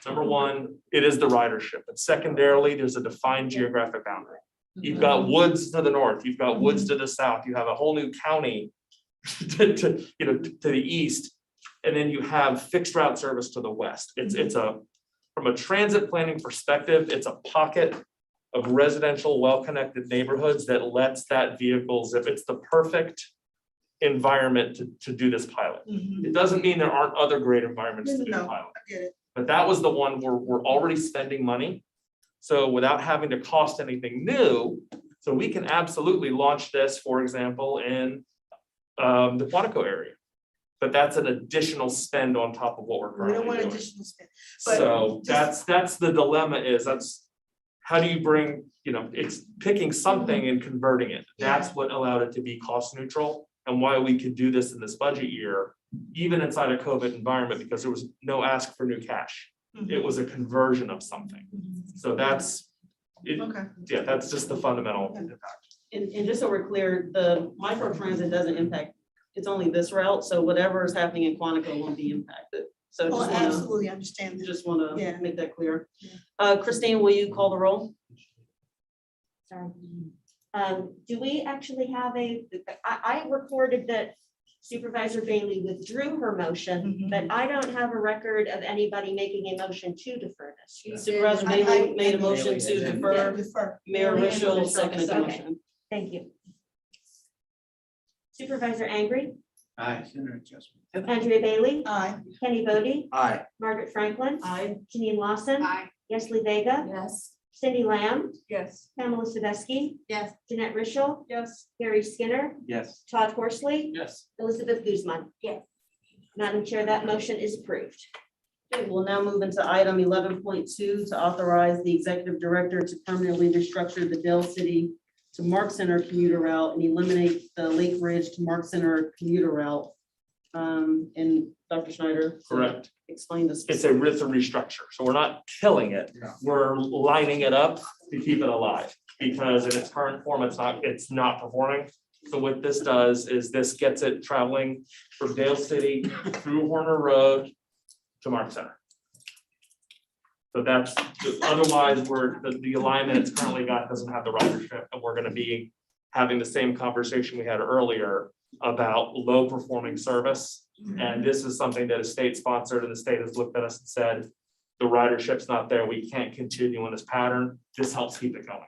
Number one, it is the ridership, but secondarily, there's a defined geographic boundary. You've got woods to the north, you've got woods to the south, you have a whole new county to the east, and then you have fixed route service to the west. It's from a transit planning perspective, it's a pocket of residential, well-connected neighborhoods that lets that vehicle zip. It's the perfect environment to do this pilot. It doesn't mean there aren't other great environments to do the No, pilot. I get it. But that was the one where we're already spending money. So without having to cost anything new, so we can absolutely launch this, for example, in the Quantico area. But that's an additional spend on top of what we're We currently don't want doing. additional spend. But So just- that's the dilemma that's how do you bring, it's picking something and converting it. That's what allowed it to be cost neutral and why we could do this in this budget year, even inside a COVID environment, because there was no ask for new cash. It was a conversion of something. So that's, Okay. that's just the fundamental impact. And just so we're clear, the micro transit doesn't impact, it's only this route, so whatever is happening in Quantico won't be impacted. So Oh, just I wanna, absolutely understand that. just wanna Yeah. make that clear. Christine, will you call the roll? Sorry. Do we actually have I recorded that Supervisor Bailey withdrew her motion, but I don't have a record of anybody making a motion to defer this. Supervisor I- Bailey made a motion to Yeah, defer. Defer. Mayor Bailey and Richel Richel, seconded the okay. motion. Thank you. Supervisor Angry, Aye. Andrea Bailey, Aye. Kenny Bodie, Aye. Margaret Franklin, Aye. Janine Lawson, Aye. Yesley Vega, Yes. Cindy Lamb, Yes. Pamela Sadusky, Yes. Jeanette Richel, Yes. Gary Skinner, Yes. Todd Horsley, Yes. Elizabeth Guzman. Yes. Madam Chair, that motion is approved. Okay, we'll now move into item 11.2 to authorize the executive director to permanently restructure the Dale City to Mark Center commuter route and eliminate the Lake Ridge to Mark Center commuter route. And Dr. Schneider. Correct. Explain this. It's a restructure. So we're not killing it. We're lining it up to keep it alive because in its current form, it's not performing. So what this does is this gets it traveling from Dale City through Horner Road to Mark Center. So that's, otherwise, the alignment it's currently got doesn't have the ridership, and we're gonna be having the same conversation we had earlier about low performing service. And this is something that is state sponsored, and the state has looked at us and said, the ridership's not there, we can't continue in this pattern. This helps keep it going.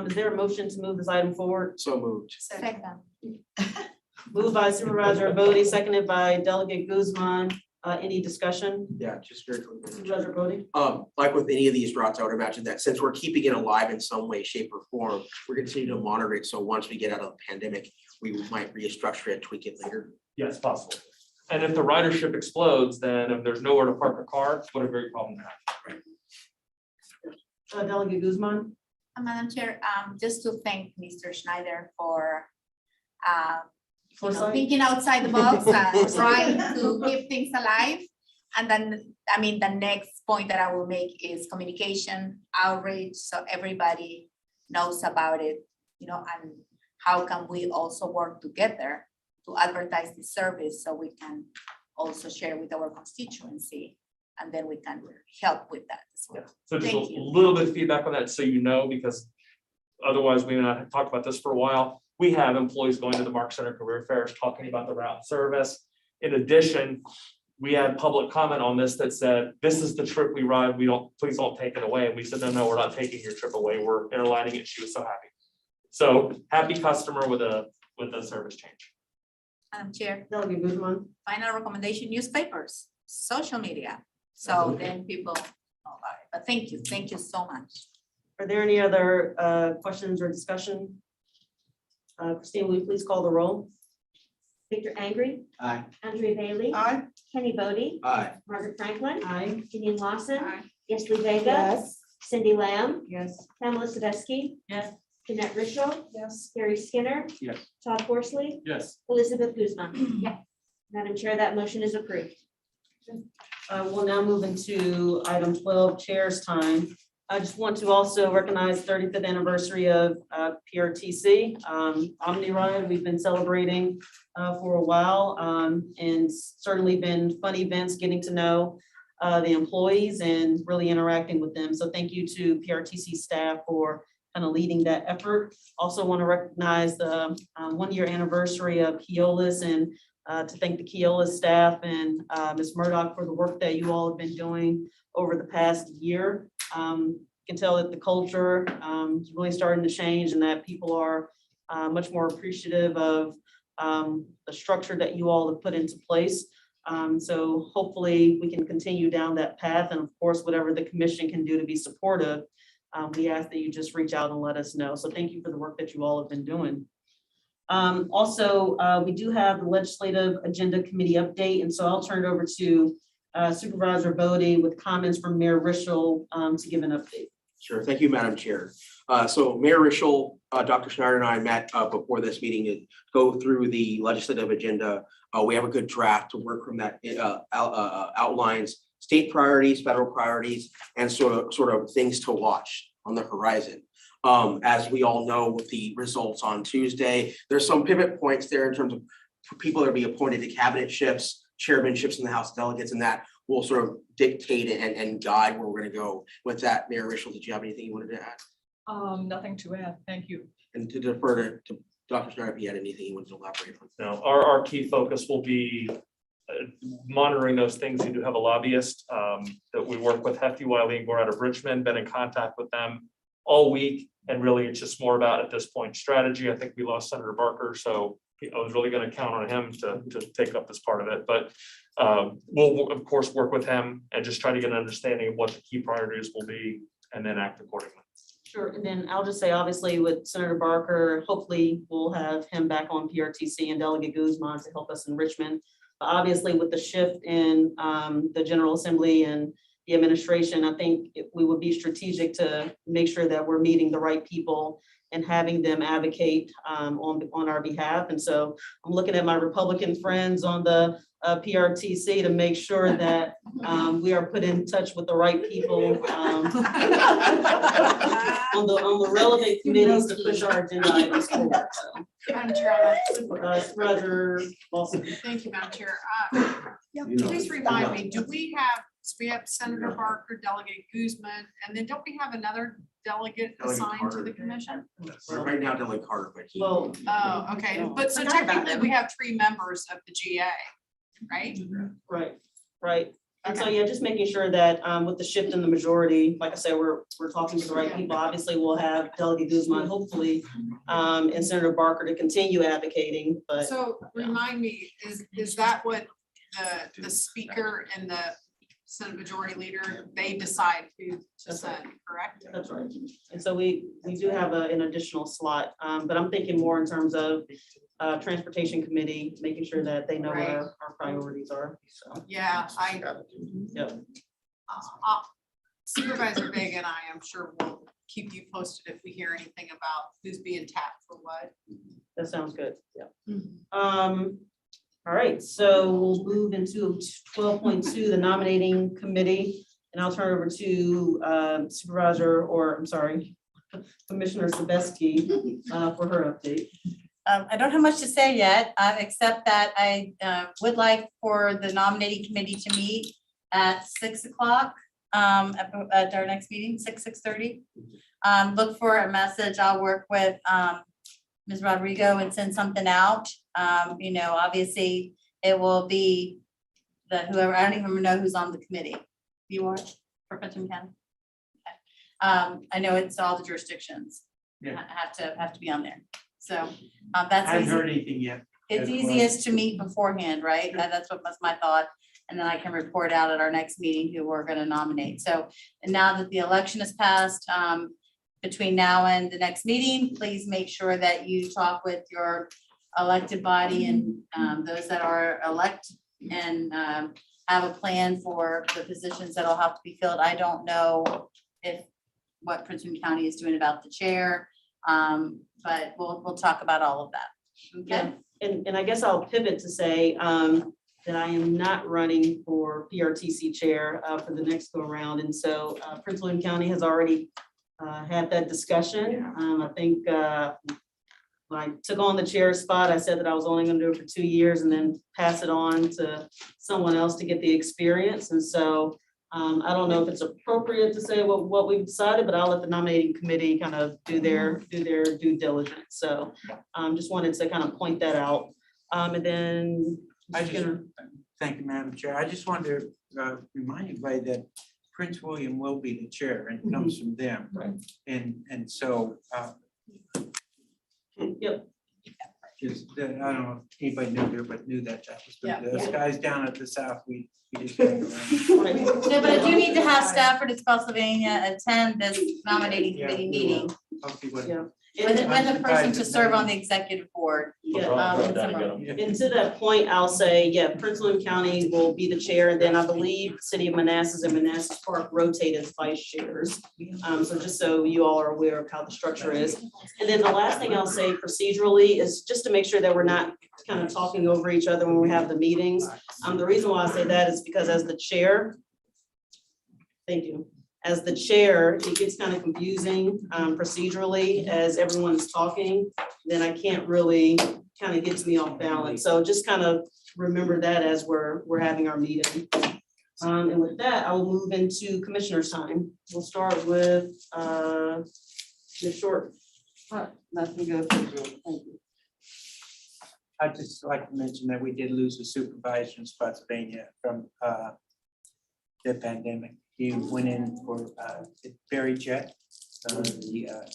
Is there a motion to move this item forward? So moved. Second. Moved by Supervisor Bodie, seconded by Delegate Guzman. Any discussion? Yeah, just very quickly. Supervisor Bodie? Like with any of these routes, I would imagine that since we're keeping it alive in some way, shape, or form, we're going to continue to monitor it. So once we get out of the pandemic, we might restructure it, tweak it later. Yes, possible. And if the ridership explodes, then if there's nowhere to park a car, what a great problem to have. Delegate Guzman? Madam Chair, just to thank Mr. Schneider for Foresight? thinking outside the box and trying to keep things alive. And then, I mean, the next point that I will make is communication, outreach, so everybody knows about it, and how can we also work together to advertise this service so we can also share with our constituency, and then we can help with that as well. So just a Thank you. little bit of feedback on that, so you know, because otherwise we may not have talked about this for a while. We have employees going to the Mark Center Career Fairs talking about the route service. In addition, we had public comment on this that said, this is the trip we ride, please don't take it away. And we said, no, we're not taking your trip away, we're interlining it. She was so happy. So happy customer with a service change. Madam Chair, Delegate Guzman? final recommendation, newspapers, social media, so then people know about it. But thank you so much. Are there any other questions or discussion? Christine, will you please call the roll? Victor Angry, Aye. Andrea Bailey. Aye. Kenny Bodie, Aye. Margaret Franklin. Aye. Janine Lawson. Aye. Yesli Vega. Yes. Cindy Lamb, Yes. Pamela Sadowski. Yes. Jeanette Richel, Yes. Gary Skinner. Yes. Todd Horsley, Yes. Elizabeth Guzman. Yes. Madam Chair, that motion is approved. We'll now move into item 12, Chair's Time. I just want to also recognize 35th anniversary of PRTC. Omni Ride, we've been celebrating for a while, and certainly been fun events, getting to know the employees and really interacting with them. So thank you to PRTC staff for kind of leading that effort. Also want to recognize the 1-year anniversary of Keolis, and to thank the Keolis staff and Ms. Murdoch for the work that you all have been doing over the past year. Can tell that the culture is really starting to change, and that people are much more appreciative of the structure that you all have put into place. So hopefully we can continue down that path, and of course, whatever the commission can do to be supportive, we ask that you just reach out and let us know. So thank you for the work that you all have been doing. Also, we do have the legislative agenda committee update, and so I'll turn it over to Supervisor Bodie with comments from Mayor Rischel to give an update. Sure. Thank you, Madam Chair. So Mayor Rischel, Dr. Schneider and I met before this meeting to go through the legislative agenda. We have a good draft to work from that. Outlines state priorities, federal priorities, and sort of things to watch on the horizon. As we all know, with the results on Tuesday, there's some pivot points there in terms of people that will be appointed to cabinetships, chairmanships in the House of Delegates, and that will sort of dictate and guide where we're going to go with that. Mayor Rischel, did you have anything you wanted to add? Nothing to add. Thank you. And to defer to Dr. Schneider, if he had anything he wanted to elaborate on. No, our key focus will be monitoring those things. We do have a lobbyist that we work with, Hefty Wiley and Gore out of Richmond, been in contact with them all week. And really, it's just more about, at this point, strategy. I think we lost Senator Barker, so I was really going to count on him to take up this part of it. But we'll, of course, work with him and just try to get an understanding of what the key priorities will be and then act accordingly. Sure, and then I'll just say, obviously, with Senator Barker, hopefully we'll have him back on PRTC and Delegate Guzman to help us in Richmond. But obviously, with the shift in the General Assembly and the administration, I think we would be strategic to make sure that we're meeting the right people and having them advocate on our behalf. And so I'm looking at my Republican friends on the PRTC to make sure that we are put in touch with the right people on the relevant committees to push our agenda items forward. So, Madam Chair, Supervisor Lawson. thank you, Madam Chair. Please remind me, do we have Senator Barker, Delegate Guzman, and then don't we have another delegate Delegate assigned to Carter. the commission? Right now, Delegate Carter, but he. Well, Oh, okay, but so Forgot about technically him. we have 3 members of the GA, right? right. And so, yeah, just making sure that with the shift in the majority, like I said, we're talking to the right people. Obviously, we'll have Delegate Guzman, hopefully, and Senator Barker to continue advocating, but. So remind me, is that what the speaker and the Senate Majority Leader, they decide who to That's right. send, correct? That's right. And so we do have an additional slot, but I'm thinking more in terms of Transportation Committee, making sure that they know what our priorities are, so. Yeah, Yep. Supervisor Vega and I'm sure will keep you posted if we hear anything about who's being tapped for what. That sounds good, yeah. All right, so we'll move into 12.2, the nominating committee, and I'll turn it over to Supervisor, or I'm sorry, Commissioner Sebeski for her update. I don't have much to say yet, except that I would like for the nominating committee to meet at 6 o'clock at our next meeting, 6:30. Look for a message. I'll work with Ms. Rodrigo and send something out. You know, obviously, it will be whoever, I don't even know who's on the committee. You are for Princeton County? Okay. I know it's all the jurisdictions. Yeah. Have to be on there. So I that's haven't easy. heard anything yet. It's easiest to meet beforehand, right? That's what was my thought. And then I can report out at our next meeting who we're gonna nominate. So, and now that the election is passed, between now and the next meeting, please make sure that you talk with your elected body and those that are elect and have a plan for the positions that'll have to be filled. I don't know what Princeton County is doing about the chair, but we'll talk about all of that. Okay. And I guess I'll pivot to say that I am not running for PRTC chair for the next go around. And so Prince William County has already had that discussion. I think when I took on the chair spot, I said that I was only gonna do it for 2 years and then pass it on to someone else to get the experience. And so I don't know if it's appropriate to say what we've decided, but I'll let the nominating committee kind of do their due diligence. So just wanted to kind of point that out. And then Thank you, Madam Chair. I just wanted to remind everybody that Prince William will be the chair and it comes from them. Right. And so, Yep. just, I don't know if anybody knew that was, Yeah. those guys down at the south, we just. went around. No, but I do need to have Stafford, Pennsylvania attend this nominating committee meeting I'll see what- Yeah. with a person to serve on the executive board. And to that point, I'll say, yeah, Prince William County will be the chair, and then I believe the city of Manassas and Manassas Park rotate as vice chairs. So just so you all are aware of how the structure is. And then the last thing I'll say procedurally is just to make sure that we're not kind of talking over each other when we have the meetings. The reason why I say that is because as the chair, thank you. As the chair, it gets kind of confusing procedurally as everyone's talking, then I can't really kind of gets me off balance. So just kind of remember that as we're having our meeting. And with that, I will move into commissioner's time. We'll start with Ms. Short. Nothing good. Thank you. I'd just like to mention that we did lose a supervisor in Spotsylvania from the pandemic. He went in for Barry Jet, the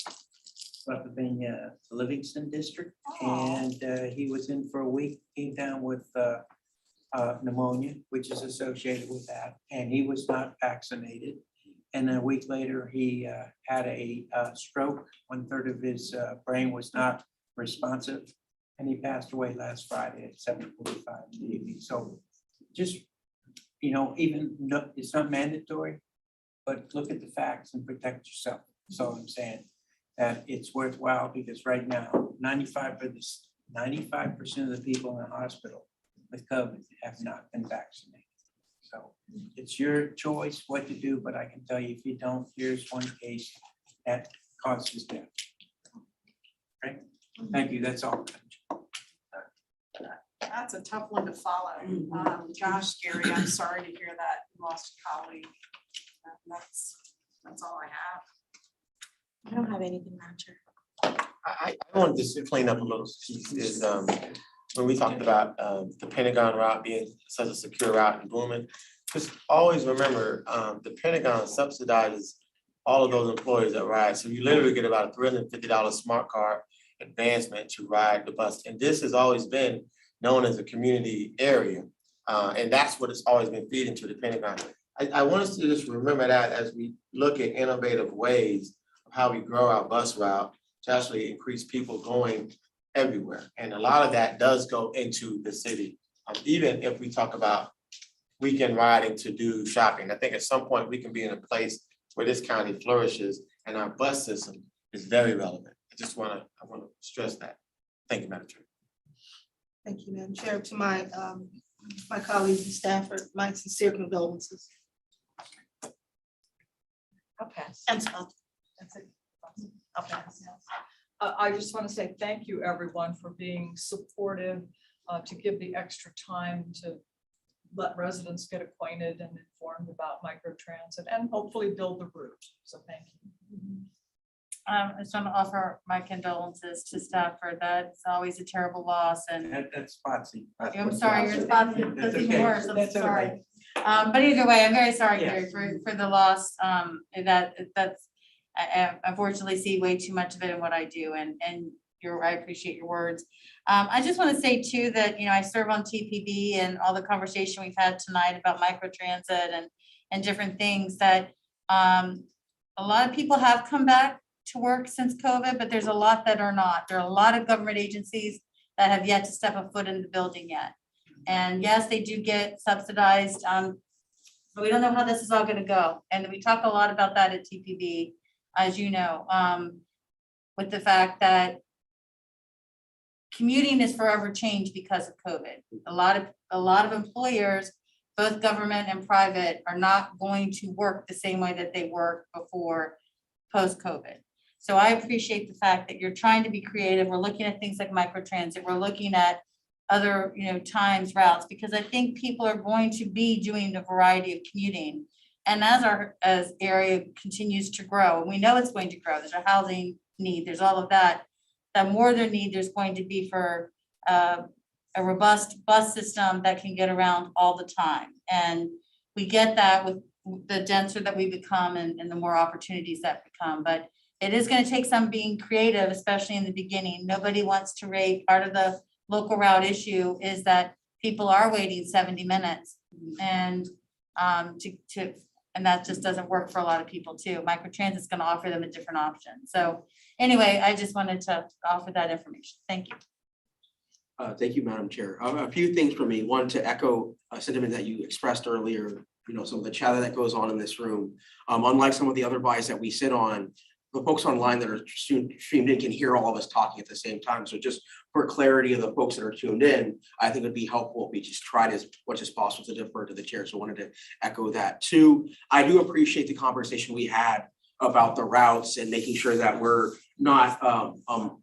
Spotsylvania Livingston District, and he was in for a week, came down with pneumonia, which is associated with that, and he was not vaccinated. And a week later, he had a stroke. 1/3 of his brain was not responsive, and he passed away last Friday at 7:45 in the evening. So just, you know, even no, it's not mandatory, but look at the facts and protect yourself. That's all I'm saying. That it's worthwhile because right now, 95% of the people in the hospital with COVID have not been vaccinated. So it's your choice what to do, but I can tell you if you don't, here's one case that causes death. Right? Thank you. That's all. That's a tough one to follow. Gosh, Gary, I'm sorry to hear that you lost a colleague. That's all I have. I don't have anything, Madam Chair. I wanted to just clean up a little piece is, when we talked about, the Pentagon route being such a secure route in Blooming, just always remember, the Pentagon subsidizes all of those employees that ride. So you literally get about a $350 smart card advancement to ride the bus. And this has always been known as a community area. And that's what it's always been feeding to, depending on. I want us to just remember that as we look at innovative ways of how we grow our bus route to actually increase people going everywhere. And a lot of that does go into the city. Even if we talk about weekend riding to do shopping, I think at some point we can be in a place where this county flourishes and our bus system is very relevant. I wanna stress that. Thank you, Madam Chair. Thank you, Madam Chair. To my my colleagues and staff, my sincere condolences. I'll pass. And so, That's it. I'll pass. I just want to say thank you, everyone, for being supportive, to give the extra time to let residents get acquainted and informed about microtransit and hopefully build the route. So thank you. I just want to offer my condolences to Stafford. That's always a terrible loss and That's Spotsy. I'm sorry, your spot That's is even okay. worse. I'm That's all sorry. But either way, I'm very sorry, Yeah. Gary, for the loss. That's, I unfortunately see way too much of it in what I do and I appreciate your words. I just want to say too that, I serve on TPB and all the conversation we've had tonight about microtransit and different things that a lot of people have come back to work since COVID, but there's a lot that are not. There are a lot of government agencies that have yet to step a foot in the building yet. And yes, they do get subsidized, but we don't know how this is all gonna go. And we talk a lot about that at TPB, as you know, with the fact that commuting is forever changed because of COVID. A lot of employers, both government and private, are not going to work the same way that they worked before post-COVID. So I appreciate the fact that you're trying to be creative. We're looking at things like microtransit. We're looking at other, times, routes, because I think people are going to be doing a variety of commuting. And as area continues to grow, and we know it's going to grow, there's a housing need, there's all of that. The more their need there's going to be for a robust bus system that can get around all the time. And we get that with the denser that we become and the more opportunities that become. But it is going to take some being creative, especially in the beginning. Nobody wants to rate. Part of the local route issue is that people are waiting 70 minutes and and that just doesn't work for a lot of people too. Microtransit is going to offer them a different option. So anyway, I just wanted to offer that information. Thank you. Thank you, Madam Chair. A few things for me. One, to echo a sentiment that you expressed earlier, some of the chatter that goes on in this room. Unlike some of the other bodies that we sit on, the folks online that are streamed in can hear all of us talking at the same time. So just for clarity of the folks that are tuned in, I think it'd be helpful if we just tried as much as possible to defer to the chair. So I wanted to echo that. Two, I do appreciate the conversation we had about the routes and making sure that we're not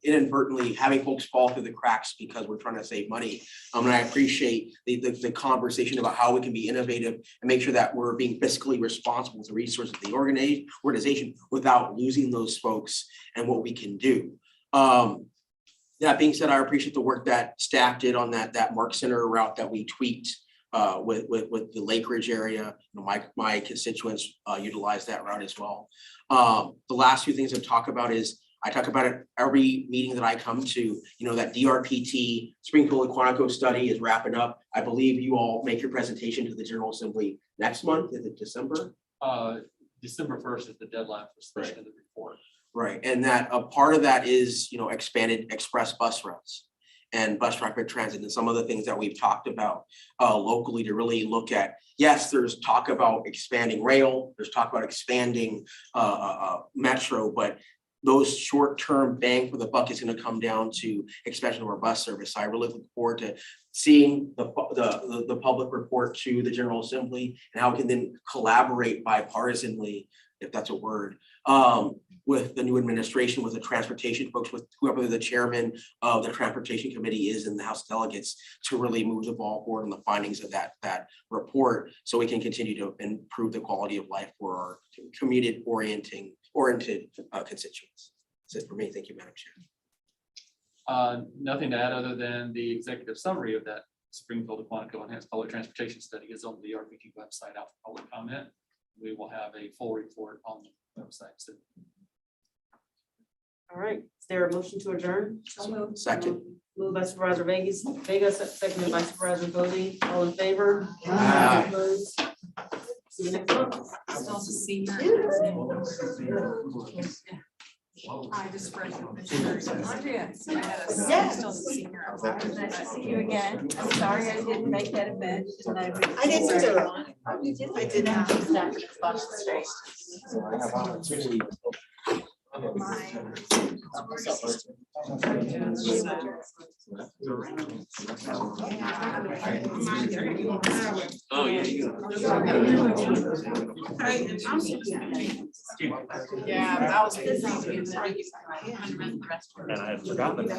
inadvertently having folks fall through the cracks because we're trying to save money. And I appreciate the conversation about how we can be innovative and make sure that we're being fiscally responsible with the resources of the organization without losing those folks and what we can do. That being said, I appreciate the work that staff did on that Mark Center route that we tweaked with the Lake Ridge area. My constituents utilize that route as well. The last few things I talk about it every meeting that I come to, that DRPT Springfield and Quantico study is wrapping up. I believe you all make your presentation to the General Assembly next month. Is it December? December 1st is the deadline for submission of the report. Right, and that a part of that is, expanded express bus routes and bus rapid transit and some of the things that we've talked about locally to really look at. Yes, there's talk about expanding rail, there's talk about expanding metro, but those short-term bang for the buck is going to come down to expansion of our bus service. So I really look forward to seeing the public report to the General Assembly and how we can then collaborate bipartisanly, if that's a word, with the new administration, with the transportation folks, with whoever the chairman of the transportation committee is in the House of Delegates, to really move the ball forward on the findings of that report, so we can continue to improve the quality of life for our community-oriented constituents. That's it for me. Thank you, Madam Chair. Nothing to add other than the executive summary of that Springfield to Quantico Enhanced Public Transportation Study is on the RPT website out for public comment. We will have a full report on the website soon. All right, is there a motion to adjourn? Second. Moved by Supervisor Vega, seconded by Supervisor Bodie. All in favor? Aye. Opposed? See you next month. Still to see her. I just read your obituary. Andrea, I had a Yes. still to see her. Nice to see you again. I'm sorry I didn't make that event. I didn't either. I did not. So I have opportunity. Oh, yeah, you Yeah, that was. And I had forgotten.